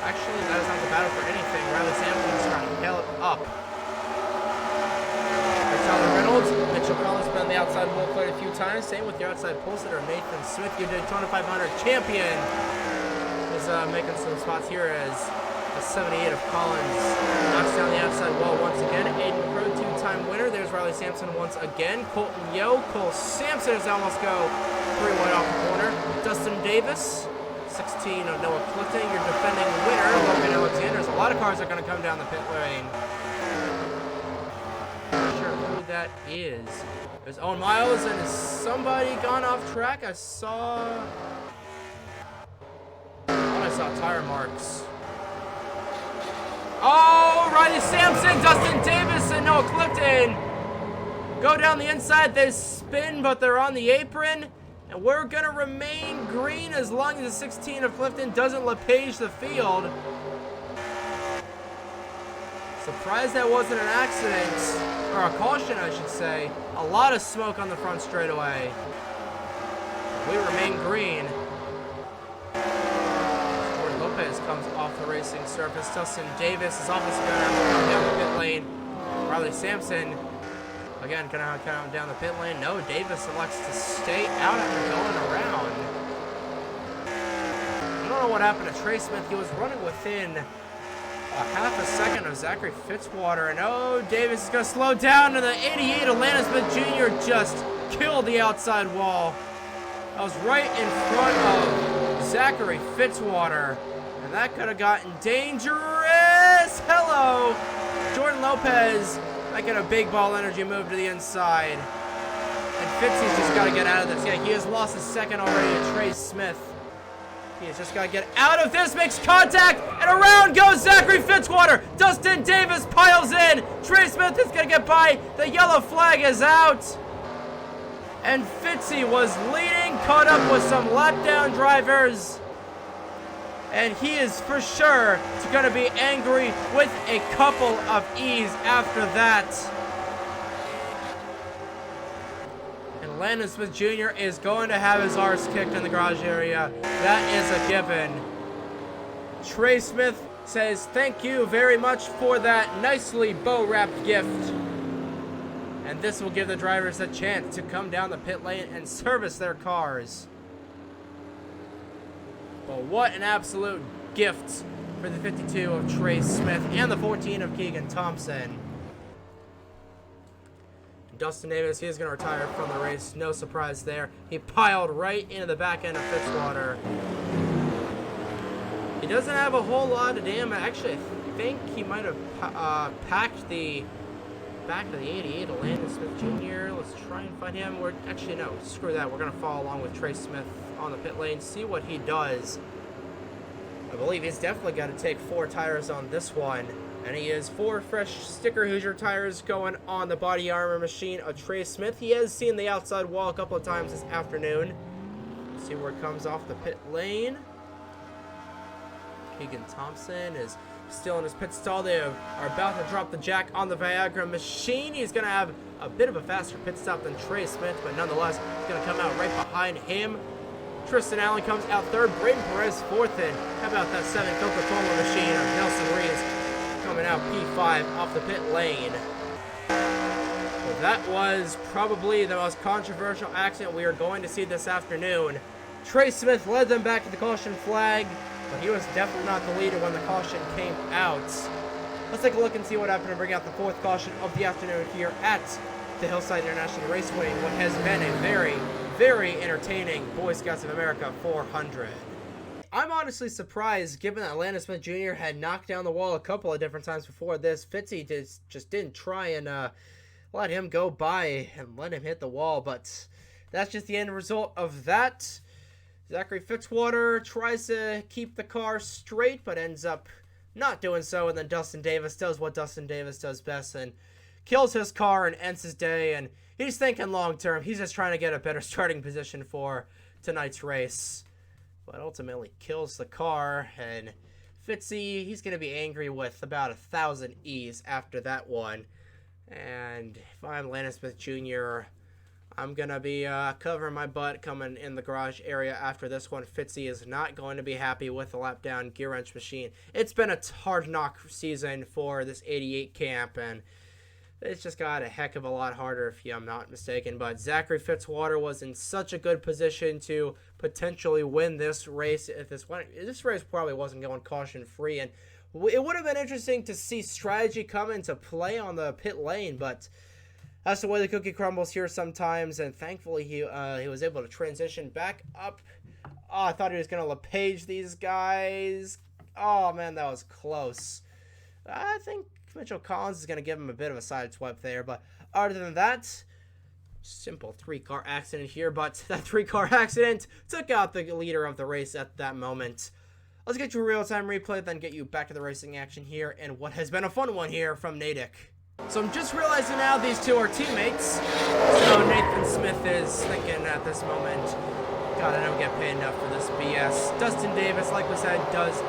Speaker 5: Actually, that is not the battle for anything. Riley Sampson is trying to hail it up. Reynolds, Mitchell Collins been on the outside wall quite a few times. Same with your outside pole sitter, Nathan Smith, your Daytona 500 champion, is making some spots here as the 78 of Collins knocks down the outside wall once again. Aiden McCrow, two-time winner. There's Riley Sampson once again. Colton Yo, Cole Sampson is almost go 3 wide off the corner. Dustin Davis, 16 of Noah Clifton, your defending winner. Logan Alexander. There's a lot of cars that are going to come down the pit lane. That is. There's Owen Miles, and is somebody gone off track? I saw tire marks. Oh, Riley Sampson, Dustin Davis, and Noah Clifton go down the inside. They spin, but they're on the apron, and we're gonna remain green as long as the 16 of Clifton doesn't LePage the field. Surprised that wasn't an accident, or a caution, I should say. A lot of smoke on the front straightaway. We remain green. Jordan Lopez comes off the racing surface. Dustin Davis is obviously going to have to come down the pit lane. Riley Sampson, again, going to have to come down the pit lane. No, Davis elects to stay out after going around. I don't know what happened to Trey Smith. He was running within a half a second of Zachary Fitzwater, and oh, Davis is going to slow down, and the 88 of Landon Smith Jr. just killed the outside wall. That was right in front of Zachary Fitzwater, and that could have gotten dangerous. Hello, Jordan Lopez making a big ball energy move to the inside, and Fitzy's just got to get out of this. Yeah, he has lost his second already to Trey Smith. He's just got to get out of this, makes contact, and around goes Zachary Fitzwater. Dustin Davis piles in. Trey Smith is going to get by. The yellow flag is out. And Fitzy was leading, caught up with some lapdown drivers. And he is for sure going to be angry with a couple of E's after that. Landon Smith Jr. is going to have his arse kicked in the garage area. That is a given. Trey Smith says thank you very much for that nicely bow-wrapped gift. And this will give the drivers a chance to come down the pit lane and service their cars. But what an absolute gift for the 52 of Trey Smith and the 14 of Keegan Thompson. Dustin Davis, he is going to retire from the race. No surprise there. He piled right into the back end of Fitzwater. He doesn't have a whole lot of damage. Actually, I think he might have packed the back of the 88 of Landon Smith Jr. Let's try and find him. Actually, no, screw that. We're going to follow along with Trey Smith on the pit lane, see what he does. I believe he's definitely got to take 4 tires on this one. And he has 4 fresh sticker Hoosier tires going on the body armor machine of Trey Smith. He has seen the outside wall a couple of times this afternoon. Let's see where it comes off the pit lane. Keegan Thompson is still in his pit stall. They are about to drop the jack on the Viagra machine. He's going to have a bit of a faster pit stop than Trey Smith, but nonetheless, he's going to come out right behind him. Tristan Allen comes out 3rd. Braden Perez 4th. And how about that 7 Coca-Cola machine of Nelson Reeves coming out P5 off the pit lane. Well, that was probably the most controversial accident we are going to see this afternoon. Trey Smith led them back to the caution flag, but he was definitely not the leader when the caution came out. Let's take a look and see what happened to bring out the 4th caution of the afternoon here at the Hillside International Raceway in what has been a very, very entertaining Boy Scouts of America 400. I'm honestly surprised, given that Landon Smith Jr. had knocked down the wall a couple of different times before this. Fitzy just didn't try and let him go by and let him hit the wall, but that's just the end result of that. Zachary Fitzwater tries to keep the car straight, but ends up not doing so, and then Dustin Davis does what Dustin Davis does best and kills his car and ends his day, and he's thinking long term. He's just trying to get a better starting position for tonight's race. But ultimately kills the car, and Fitzy, he's going to be angry with about 1,000 E's after that one. And if I'm Landon Smith Jr., I'm going to be covering my butt coming in the garage area after this one. Fitzy is not going to be happy with the lap down gear wrench machine. It's been a hard knock season for this 88 camp, and it's just got a heck of a lot harder if I'm not mistaken. But Zachary Fitzwater was in such a good position to potentially win this race. If this race probably wasn't going caution free, and it would have been interesting to see strategy come into play on the pit lane, but that's the way the cookie crumbles here sometimes, and thankfully he was able to transition back up. Oh, I thought he was going to LePage these guys. Oh, man, that was close. I think Mitchell Collins is going to give him a bit of a side swipe there, but other than that, simple 3-car accident here, but that 3-car accident took out the leader of the race at that moment. Let's get you a real-time replay, then get you back to the racing action here, and what has been a fun one here from Natick. So I'm just realizing now these two are teammates. So Nathan Smith is thinking at this moment, God, I don't get paid enough for this BS. Dustin Davis, like we said, does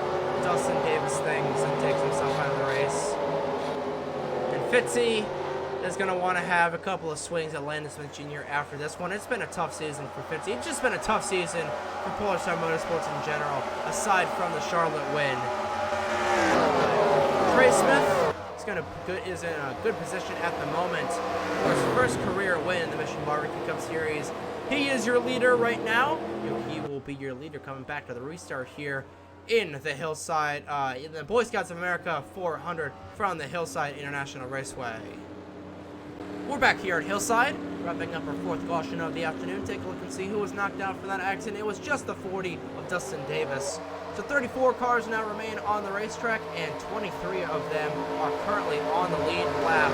Speaker 5: Dustin Davis things and takes himself out of the race. And Fitzy is going to want to have a couple of swings at Landon Smith Jr. after this one. It's been a tough season for Fitzy. It's just been a tough season for Polarstar Motorsports in general, aside from the Charlotte win. Trey Smith is in a good position at the moment for his first career win in the Mission Barbecue Cup Series. He is your leader right now. He will be your leader coming back to the restart here in the Hillside, in the Boy Scouts of America 400 from the Hillside International Raceway. We're back here at Hillside, wrapping up our 4th caution of the afternoon. Take a look and see who was knocked out for that accident. It was just the 40 of Dustin Davis. So 34 cars now remain on the racetrack, and 23 of them are currently on the lead lap.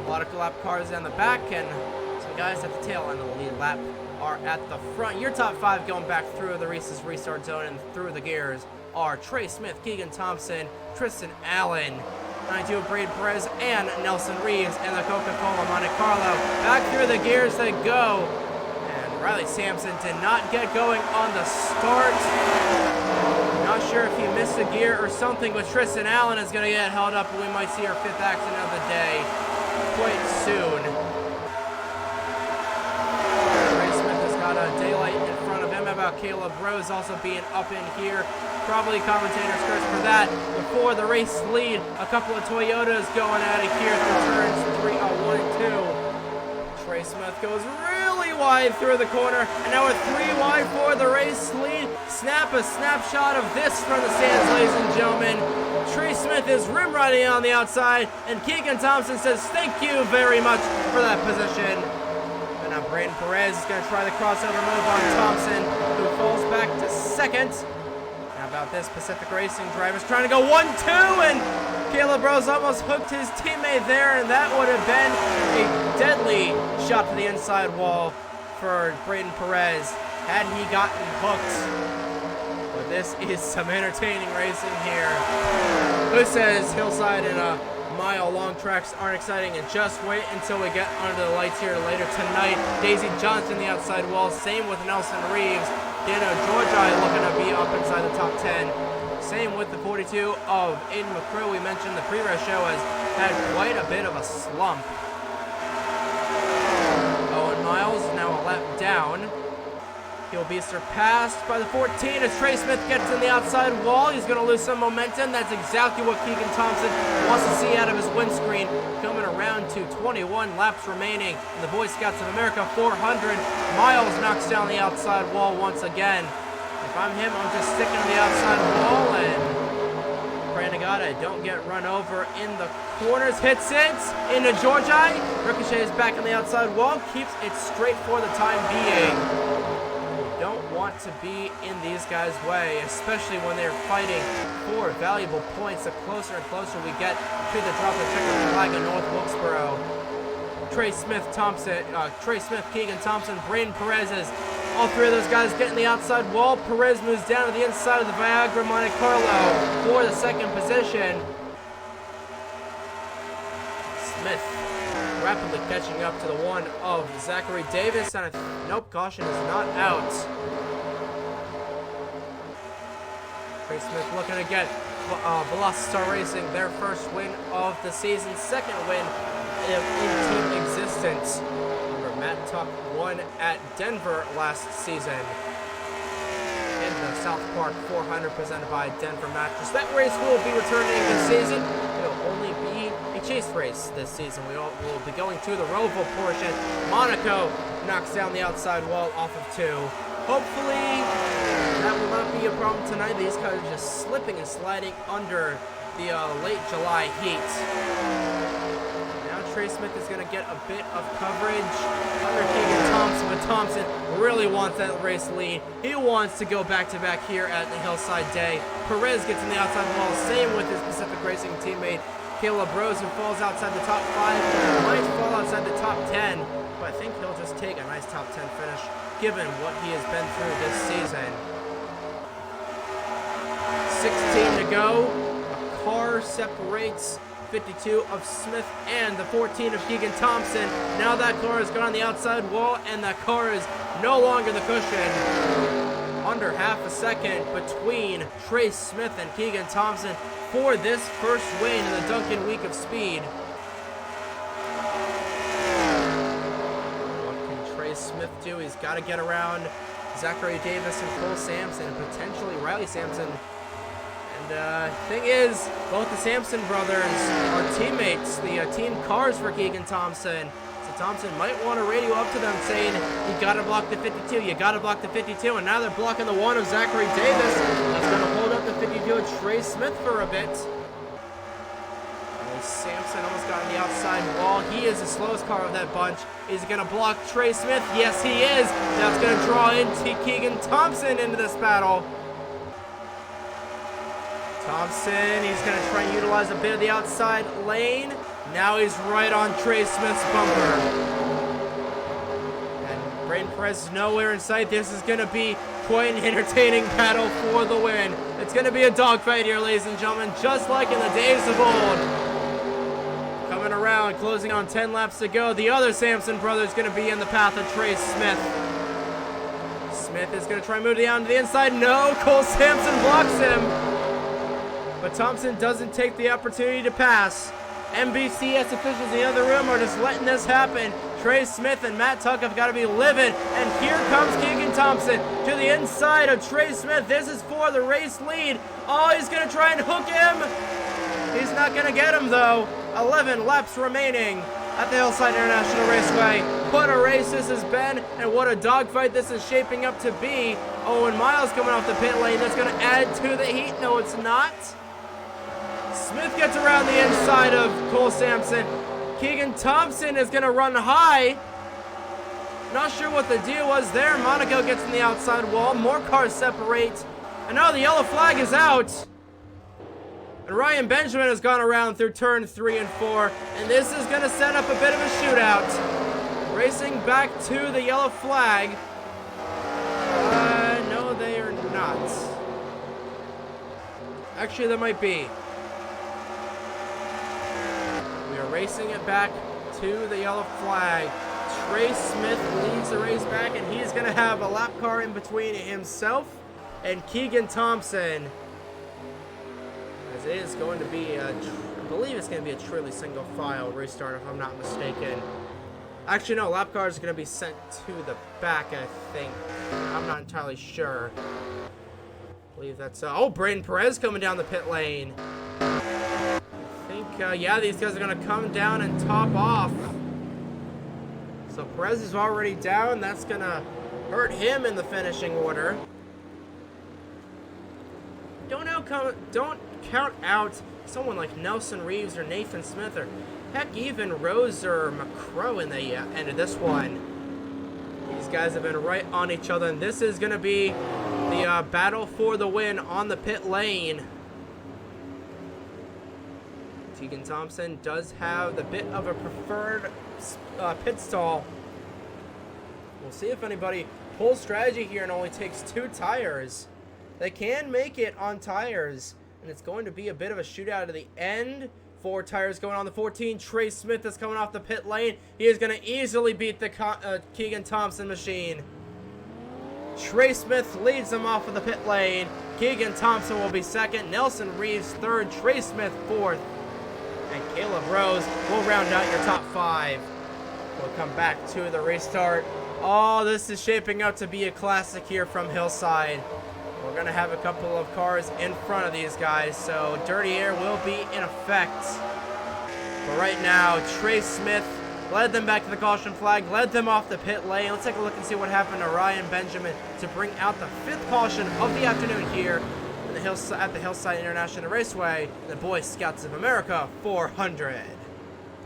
Speaker 5: A lot of lap cars down the back, and some guys at the tail end of the lead lap are at the front. Your top 5 going back through the Reese's restart zone and through the gears are Trey Smith, Keegan Thompson, Tristan Allen, 92 Braid Perez, and Nelson Reeves, and the Coca-Cola Monte Carlo. Back through the gears they go. Riley Sampson did not get going on the start. Not sure if he missed a gear or something, but Tristan Allen is going to get held up, and we might see our 5th accident of the day quite soon. Trey Smith has got a daylight in front of him. How about Caleb Rose also being up in here? Probably commentator's curse for that. Before the race lead, a couple of Toyotas going at it here through turns 1 and 2. Trey Smith goes really wide through the corner, and now we're 3 wide for the race lead. A snapshot of this from the stands, ladies and gentlemen. Trey Smith is rim riding on the outside, and Keegan Thompson says thank you very much for that position. And now Braden Perez is going to try the crossover move on Thompson, who falls back to 2nd. How about this? Pacific Racing drivers trying to go 1-2, and Caleb Rose almost hooked his teammate there, and that would have been a deadly shot to the inside wall for Braden Perez had he gotten hooked. But this is some entertaining racing here. Who says Hillside and mile-long tracks aren't exciting? And just wait until we get under the lights here later tonight. Daisy Johnson the outside wall. Same with Nelson Reeves. Dano Georgia looking to be up inside the top 10. Same with the 42 of Aiden McCrew. We mentioned the pre-race show has had quite a bit of a slump. Owen Miles is now a lap down. He'll be surpassed by the 14 as Trey Smith gets in the outside wall. He's going to lose some momentum. That's exactly what Keegan Thompson wants to see out of his windscreen. Coming around to 21 laps remaining in the Boy Scouts of America 400. Miles knocks down the outside wall once again. If I'm him, I'm just sticking to the outside wall and praying to God I don't get run over in the corners. Hits it into Georgi. Ricochets back on the outside wall. Keeps it straight for the time being. Don't want to be in these guys' way, especially when they're fighting for valuable points. The closer and closer we get to the drop of checker flag in North Wilkesboro. Trey Smith, Keegan Thompson, Braden Perez is all 3 of those guys getting the outside wall. Perez moves down to the inside of the Viagra Monte Carlo for the 2nd position. Smith rapidly catching up to the one of Zachary Davis, and nope, caution is not out. Trey Smith looking to get Velocity Racing their first win of the season, second win in team existence. Remember, Matt Tuck won at Denver last season in the South Park 400 presented by Denver Mattress. That race will be returning this season. It'll only be a chase race this season. We will be going to the Roval portion. Monaco knocks down the outside wall off of 2. Hopefully, that will not be a problem tonight. These cars are just slipping and sliding under the late July heat. Now Trey Smith is going to get a bit of coverage under Keegan Thompson, but Thompson really wants that race lead. He wants to go back-to-back here at the Hillside Day. Perez gets in the outside wall, same with his Pacific Racing teammate Caleb Rose, who falls outside the top 5, might fall outside the top 10, but I think he'll just take a nice top 10 finish given what he has been through this season. 16 to go. A car separates 52 of Smith and the 14 of Keegan Thompson. Now that car has gone on the outside wall, and that car is no longer the cushion. Under half a second between Trey Smith and Keegan Thompson for this first win in the Dunkin Week of Speed. Smith do. He's got to get around Zachary Davis and Cole Sampson and potentially Riley Sampson. And thing is, both the Sampson brothers are teammates, the team cars for Keegan Thompson. So Thompson might want to radio up to them saying, you got to block the 52, you got to block the 52. And now they're blocking the 1 of Zachary Davis. That's going to hold up the 52 of Trey Smith for a bit. Sampson almost got on the outside wall. He is the slowest car of that bunch. Is he going to block Trey Smith? Yes, he is. That's going to draw in Keegan Thompson into this battle. Thompson, he's going to try and utilize a bit of the outside lane. Now he's right on Trey Smith's bumper. And Braden Perez is nowhere in sight. This is going to be quite an entertaining battle for the win. It's going to be a dogfight here, ladies and gentlemen, just like in the days of old. Coming around, closing on 10 laps to go. The other Sampson brother is going to be in the path of Trey Smith. Smith is going to try and move down to the inside. No, Cole Sampson blocks him. But Thompson doesn't take the opportunity to pass. MBCS officials in the other room are just letting this happen. Trey Smith and Matt Tuck have got to be livid. And here comes Keegan Thompson to the inside of Trey Smith. This is for the race lead. Oh, he's going to try and hook him. He's not going to get him, though. 11 laps remaining at the Hillside International Raceway. What a race this has been, and what a dogfight this is shaping up to be. Owen Miles coming off the pit lane. That's going to add to the heat. No, it's not. Smith gets around the inside of Cole Sampson. Keegan Thompson is going to run high. Not sure what the deal was there. Monaco gets in the outside wall. More cars separate. And now the yellow flag is out. And Ryan Benjamin has gone around through turn 3 and 4. And this is going to set up a bit of a shootout. Racing back to the yellow flag. No, they are not. Actually, there might be. We are racing it back to the yellow flag. Trey Smith leads the race back, and he's going to have a lap car in between himself and Keegan Thompson. As it is going to be, I believe it's going to be a truly single file restart if I'm not mistaken. Actually, no, lap cars are going to be sent to the back, I think. I'm not entirely sure. I believe that's, oh, Braden Perez coming down the pit lane. I think, yeah, these guys are going to come down and top off. So Perez is already down. That's going to hurt him in the finishing order. Don't count out someone like Nelson Reeves or Nathan Smith or heck even Rose or McCrow in the end of this one. These guys have been right on each other, and this is going to be the battle for the win on the pit lane. Keegan Thompson does have the bit of a preferred pit stall. We'll see if anybody pulls strategy here and only takes 2 tires. They can make it on tires, and it's going to be a bit of a shootout at the end. 4 tires going on the 14. Trey Smith is coming off the pit lane. He is going to easily beat the Keegan Thompson machine. Trey Smith leads them off of the pit lane. Keegan Thompson will be second. Nelson Reeves third. Trey Smith fourth. And Caleb Rose will round out your top 5. We'll come back to the restart. Oh, this is shaping up to be a classic here from Hillside. We're going to have a couple of cars in front of these guys, so dirty air will be in effect. But right now, Trey Smith led them back to the caution flag, led them off the pit lane. Let's take a look and see what happened to Ryan Benjamin to bring out the 5th caution of the afternoon here at the Hillside International Raceway, the Boy Scouts of America 400.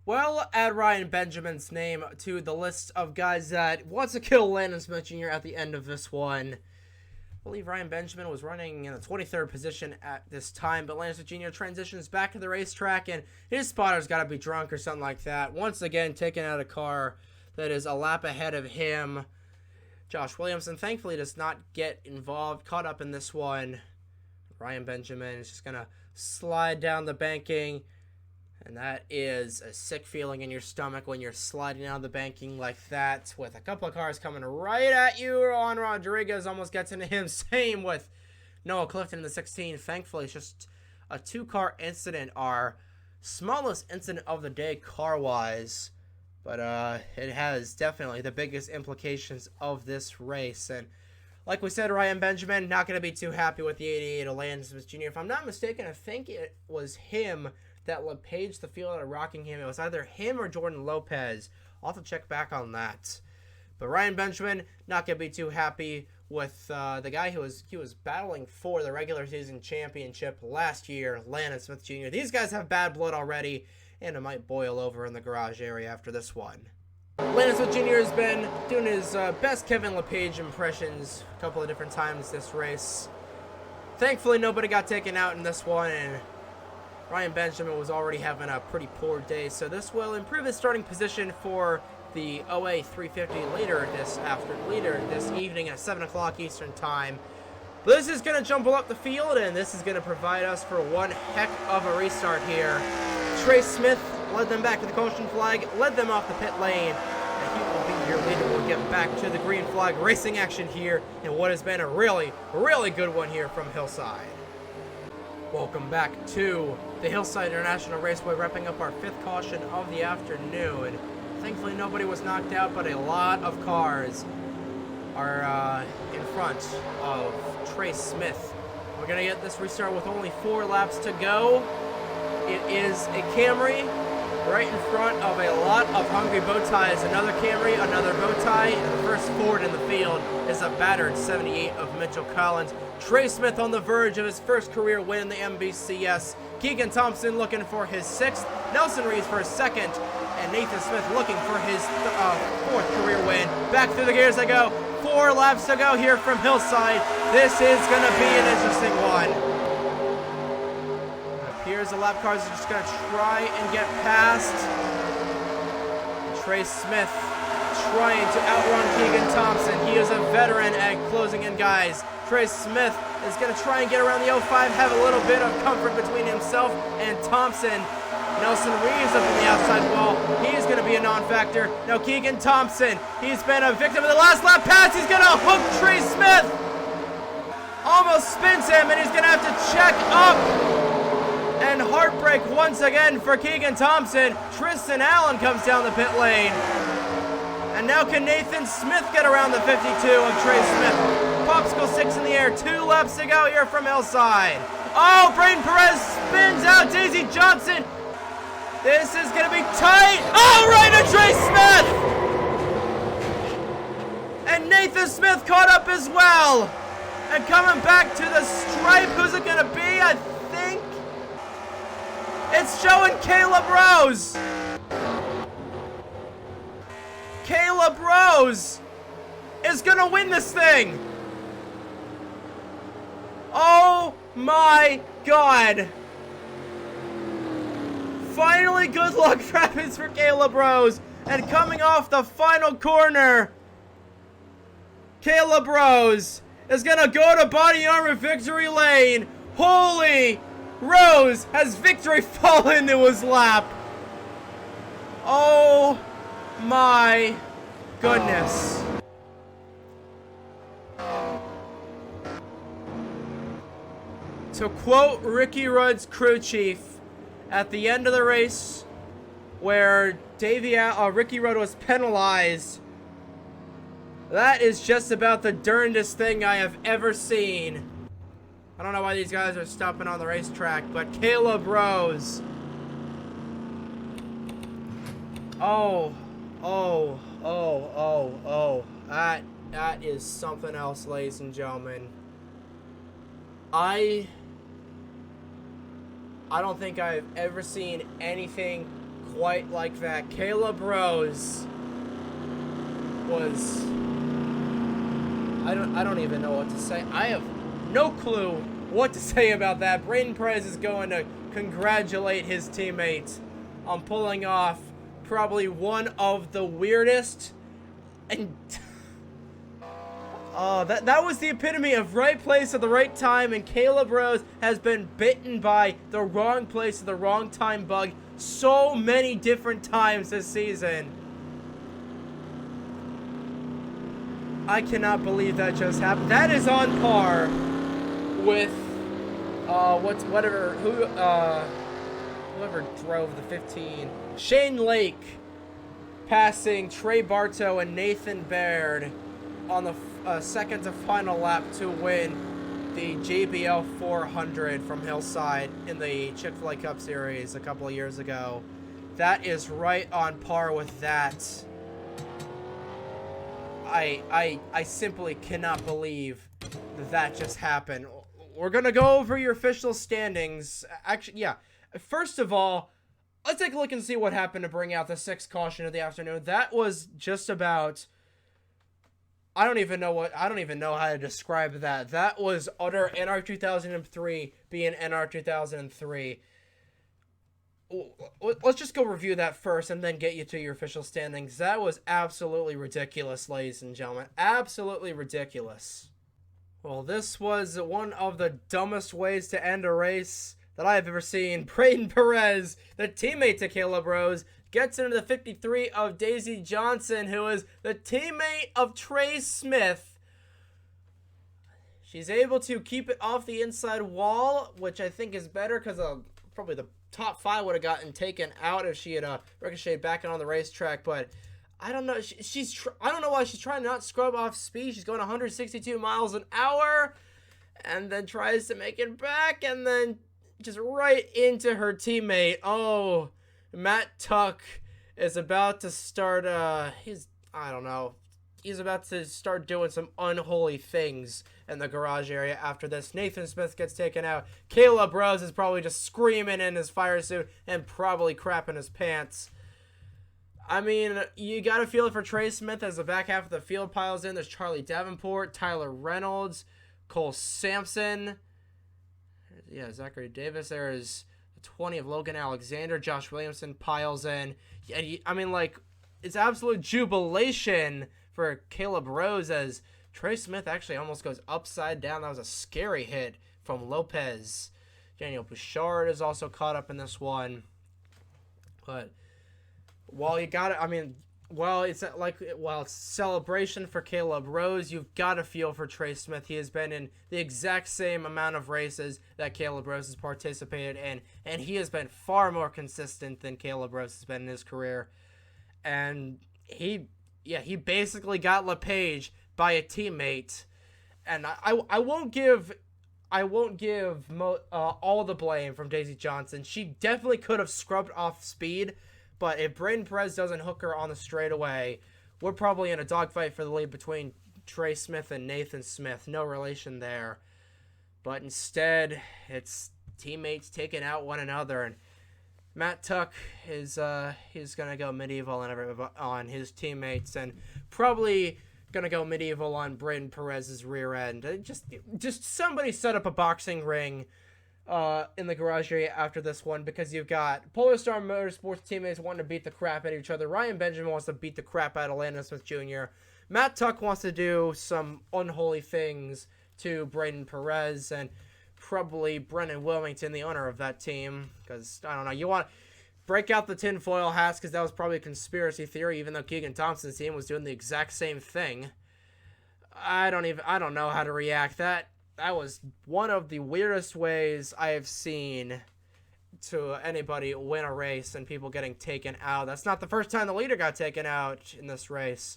Speaker 5: Well, add Ryan Benjamin's name to the list of guys that wants to kill Landon Smith Jr. at the end of this one. I believe Ryan Benjamin was running in the 23rd position at this time, but Landon Smith Jr. transitions back to the racetrack, and his spotter's got to be drunk or something like that. Once again, taking out a car that is a lap ahead of him. Josh Williamson thankfully does not get involved, caught up in this one. Ryan Benjamin is just going to slide down the banking. And that is a sick feeling in your stomach when you're sliding down the banking like that with a couple of cars coming right at you. Juan Rodriguez almost gets into him. Same with Noah Clifton in the 16. Thankfully, it's just a 2-car incident, our smallest incident of the day car-wise. But it has definitely the biggest implications of this race. And like we said, Ryan Benjamin not going to be too happy with the 88 of Landon Smith Jr. If I'm not mistaken, I think it was him that LePage the field at Rockingham. It was either him or Jordan Lopez. I'll have to check back on that. But Ryan Benjamin not going to be too happy with the guy who was battling for the regular season championship last year, Landon Smith Jr. These guys have bad blood already, and it might boil over in the garage area after this one. Landon Smith Jr. has been doing his best Kevin LePage impressions a couple of different times this race. Thankfully, nobody got taken out in this one, and Ryan Benjamin was already having a pretty poor day, so this will improve his starting position for the OA 350 later this evening at 7 o'clock Eastern Time. But this is going to jumble up the field, and this is going to provide us for one heck of a restart here. Trey Smith led them back to the caution flag, led them off the pit lane, and he will be your leader. We'll get back to the green flag racing action here in what has been a really, really good one here from Hillside. Welcome back to the Hillside International Raceway, wrapping up our 5th caution of the afternoon. Thankfully, nobody was knocked out, but a lot of cars are in front of Trey Smith. We're going to get this restart with only 4 laps to go. It is a Camry right in front of a lot of hungry bow ties. Another Camry, another bow tie, and the first Ford in the field is a battered 78 of Mitchell Collins. Trey Smith on the verge of his first career win in the MBCS. Keegan Thompson looking for his 6th. Nelson Reeves for his 2nd. And Nathan Smith looking for his 4th career win. Back through the gears they go. 4 laps to go here from Hillside. This is going to be an interesting one. It appears the lap cars are just going to try and get past. Trey Smith trying to outrun Keegan Thompson. He is a veteran at closing in, guys. Trey Smith is going to try and get around the 05, have a little bit of comfort between himself and Thompson. Nelson Reeves up in the outside wall. He's going to be a non-factor. Now Keegan Thompson, he's been a victim of the last lap pass. He's going to hook Trey Smith. Almost spins him, and he's going to have to check up. And heartbreak once again for Keegan Thompson. Tristan Allen comes down the pit lane. And now can Nathan Smith get around the 52 of Trey Smith? Popsicle 6 in the air. 2 laps to go here from Hillside. Oh, Braden Perez spins out Daisy Johnson. This is going to be tight. Oh, right to Trey Smith. And Nathan Smith caught up as well. And coming back to the stripe, who's it going to be? I think it's showing Caleb Rose. Caleb Rose is going to win this thing. Oh my God. Finally, good luck happens for Caleb Rose. And coming off the final corner, Caleb Rose is going to go to body armor victory lane. Holy Rose has victory fall into his lap. Oh my goodness. To quote Ricky Rudd's crew chief at the end of the race, where Ricky Rudd was penalized, that is just about the darndest thing I have ever seen. I don't know why these guys are stopping on the racetrack, but Caleb Rose. That is something else, ladies and gentlemen. I don't think I've ever seen anything quite like that. Caleb Rose was... I don't even know what to say. I have no clue what to say about that. Braden Perez is going to congratulate his teammate on pulling off probably one of the weirdest and... that was the epitome of right place at the right time, and Caleb Rose has been bitten by the wrong place at the wrong time bug so many different times this season. I cannot believe that just happened. That is on par with whoever drove the 15. Shane Lake passing Trey Bartow and Nathan Baird on the second to final lap to win the JBL 400 from Hillside in the Chick-fil-A Cup Series a couple of years ago. That is right on par with that. I simply cannot believe that just happened. We're going to go over your official standings. Actually, yeah. First of all, let's take a look and see what happened to bring out the 6th caution of the afternoon. That was just about... I don't even know how to describe that. That was utter NR 2003 being NR 2003. Let's just go review that first and then get you to your official standings. That was absolutely ridiculous, ladies and gentlemen. Absolutely ridiculous. Well, this was one of the dumbest ways to end a race that I have ever seen. Braden Perez, the teammate to Caleb Rose, gets into the 53 of Daisy Johnson, who is the teammate of Trey Smith. She's able to keep it off the inside wall, which I think is better because probably the top 5 would have gotten taken out if she had ricocheted back on the racetrack. But I don't know. I don't know why she's trying to not scrub off speed. She's going 162 miles an hour and then tries to make it back and then just right into her teammate. Oh, Matt Tuck is about to start, he's about to start doing some unholy things in the garage area after this. Nathan Smith gets taken out. Caleb Rose is probably just screaming in his fire suit and probably crapping his pants. I mean, you got to feel it for Trey Smith as the back half of the field piles in. There's Charlie Davenport, Tyler Reynolds, Cole Sampson. Yeah, Zachary Davis. There's 20 of Logan Alexander. Josh Williamson piles in. I mean, like, it's absolute jubilation for Caleb Rose as Trey Smith actually almost goes upside down. That was a scary hit from Lopez. Daniel Bouchard is also caught up in this one. But while you got it, I mean, while it's celebration for Caleb Rose, you've got to feel for Trey Smith. He has been in the exact same amount of races that Caleb Rose has participated in, and he has been far more consistent than Caleb Rose has been in his career. And he basically got LePage by a teammate, and I won't give all the blame from Daisy Johnson. She definitely could have scrubbed off speed. But if Braden Perez doesn't hook her on the straightaway, we're probably in a dogfight for the lead between Trey Smith and Nathan Smith. No relation there. But instead, it's teammates taking out one another. And Matt Tuck is he's going to go medieval on his teammates and probably going to go medieval on Braden Perez's rear end. Just somebody set up a boxing ring in the garage area after this one, because you've got Polar Star Motorsports teammates wanting to beat the crap out of each other. Ryan Benjamin wants to beat the crap out of Landon Smith Jr. Matt Tuck wants to do some unholy things to Braden Perez, and probably Brendan Wilmington, the owner of that team, because, I don't know, you want to break out the tinfoil hats, because that was probably a conspiracy theory, even though Keegan Thompson's team was doing the exact same thing. I don't know how to react. That that was one of the weirdest ways I have seen to anybody win a race and people getting taken out. That's not the first time the leader got taken out in this race.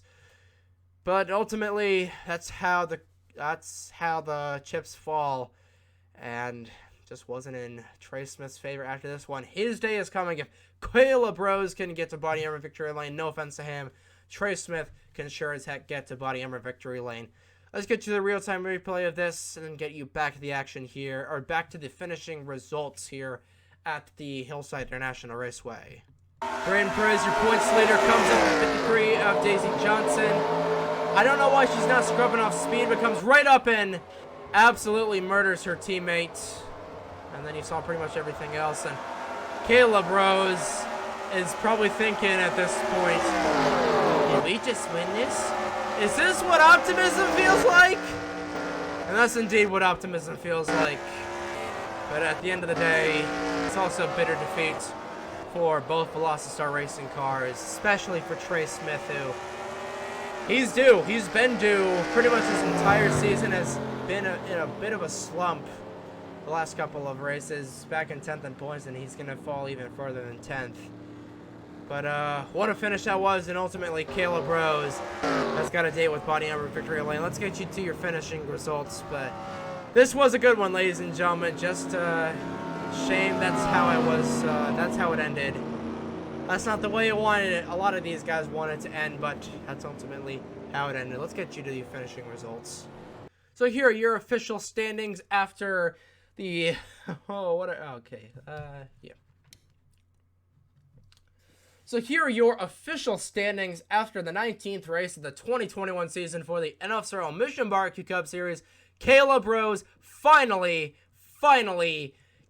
Speaker 5: But ultimately, that's how the chips fall. And just wasn't in Trey Smith's favor after this one. His day is coming. If Caleb Rose can get to body armor victory lane, no offense to him, Trey Smith can sure as heck get to body armor victory lane. Let's get to the real-time replay of this and then get you back to the action here, or back to the finishing results here at the Hillside International Raceway. Brandon Perez, your points leader, comes up at 53 of Daisy Johnson. I don't know why she's not scrubbing off speed, but comes right up and absolutely murders her teammate. And then you saw pretty much everything else. And Caleb Rose is probably thinking at this point, did we just win this? Is this what optimism feels like? And that's indeed what optimism feels like. But at the end of the day, it's also a bitter defeat for both Velocity Racing cars, especially for Trey Smith, who he's due. He's been due. Pretty much his entire season has been in a bit of a slump the last couple of races. Back in 10th in points, and he's going to fall even further than 10th. But what a finish that was, and ultimately Caleb Rose has got a date with body armor victory lane. Let's get you to your finishing results. But this was a good one, ladies and gentlemen. Just shame that's how it ended. That's not the way you wanted it. A lot of these guys wanted it to end, but that's ultimately how it ended. Let's get you to the finishing results. So here are your official standings after the yeah. So here are your official standings after the 19th race of the 2021 season for the NOFSRL Mission Barbecue Cup Series. Caleb Rose finally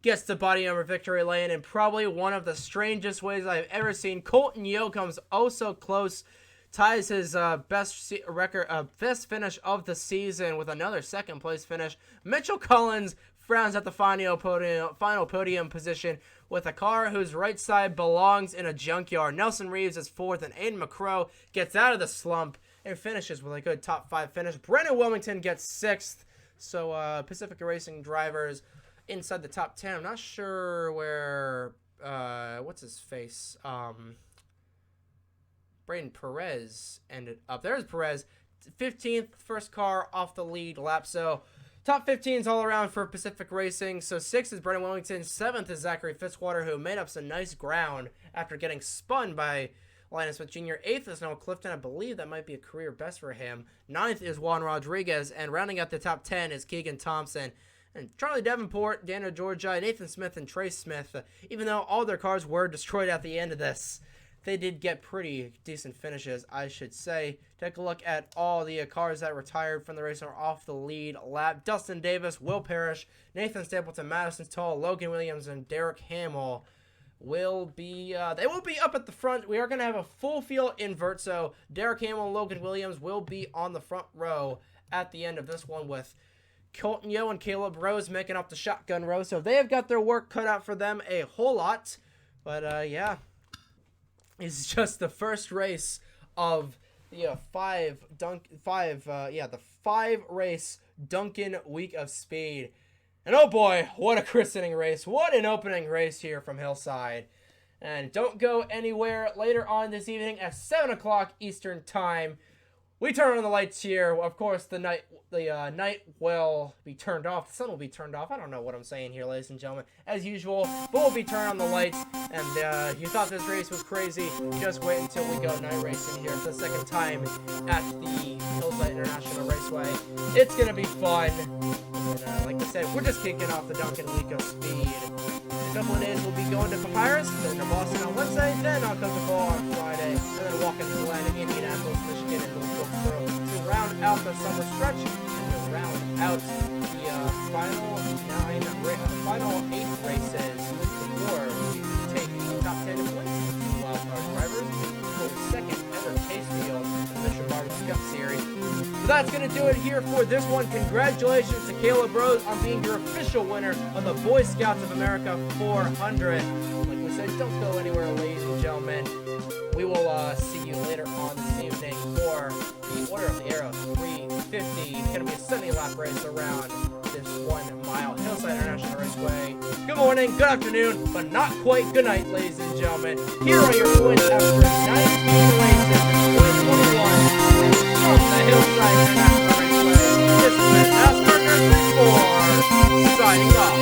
Speaker 5: gets to body armor victory lane in probably one of the strangest ways I've ever seen. Colton Yeo comes oh so close, ties his best finish of the season with another second place finish. Mitchell Collins frowns at the final podium position with a car whose right side belongs in a junkyard. Nelson Reeves is fourth, and Aiden McCrow gets out of the slump and finishes with a good top 5 finish. Brennan Wilmington gets 6th. So Pacifica Racing drivers inside the top 10. I'm not sure where what's his face? Braden Perez ended up. There's Perez, 15th, first car off the lead lap. So top 15s all around for Pacific Racing. So 6th is Brennan Wellington. 7th is Zachary Fitzwater, who made up some nice ground after getting spun by Linus Smith Jr. 8th is Noah Clifton. I believe that might be a career best for him. 9th is Juan Rodriguez. And rounding out the top 10 is Keegan Thompson and Charlie Davenport, Daniel Georgia, Nathan Smith, and Trey Smith. Even though all their cars were destroyed at the end of this, they did get pretty decent finishes, I should say. Take a look at all the cars that retired from the race or off the lead lap. Dustin Davis, Will Parrish, Nathan Stapleton, Madison Toll, Logan Williams, and Derek Hamill will be they will be up at the front. We are going to have a full field invert, so Derek Hamill and Logan Williams will be on the front row at the end of this one, with Colton Yeo and Caleb Rose making up the shotgun row. So they have got their work cut out for them a whole lot. But yeah, it's just the first race of the 5-race Dunkin Week of Speed. And oh boy, what a christening race. What an opening race here from Hillside. And don't go anywhere. Later on this evening at 7 o'clock Eastern Time, we turn on the lights here. Of course, the night will be turned off. The sun will be turned off. I don't know what I'm saying here, ladies and gentlemen. As usual, but we'll be turning on the lights. And you thought this race was crazy, just wait until we go night racing here for the second time at the Hillside International Raceway. It's going to be fun. And like I said, we're just kicking off the Dunkin Week of Speed. In a couple of days, we'll be going to Papyrus, then to Boston on Wednesday, then I'll come to Ball on Friday, and then walk into the land of Indianapolis, Michigan, and Wilkesboro to round out the summer stretch and to round out the final 8 races before we take the top 10 points to wildcard drivers for the second ever taste field in the Mission Barbecue Cup Series. So that's going to do it here for this one. Congratulations to Caleb Rose on being your official winner of the Boy Scouts of America 400. Like we said, don't go anywhere, ladies and gentlemen. We will see you later on this evening for the Order of the Arrow 350. It's going to be a Sunday lap race around this 1 mile Hillside International Raceway. Good morning, good afternoon, but not quite good night, ladies and gentlemen. Here are your points after 19 races in 2021 from the Hillside International Raceway. This is NASCAR Nursery 4, signing off.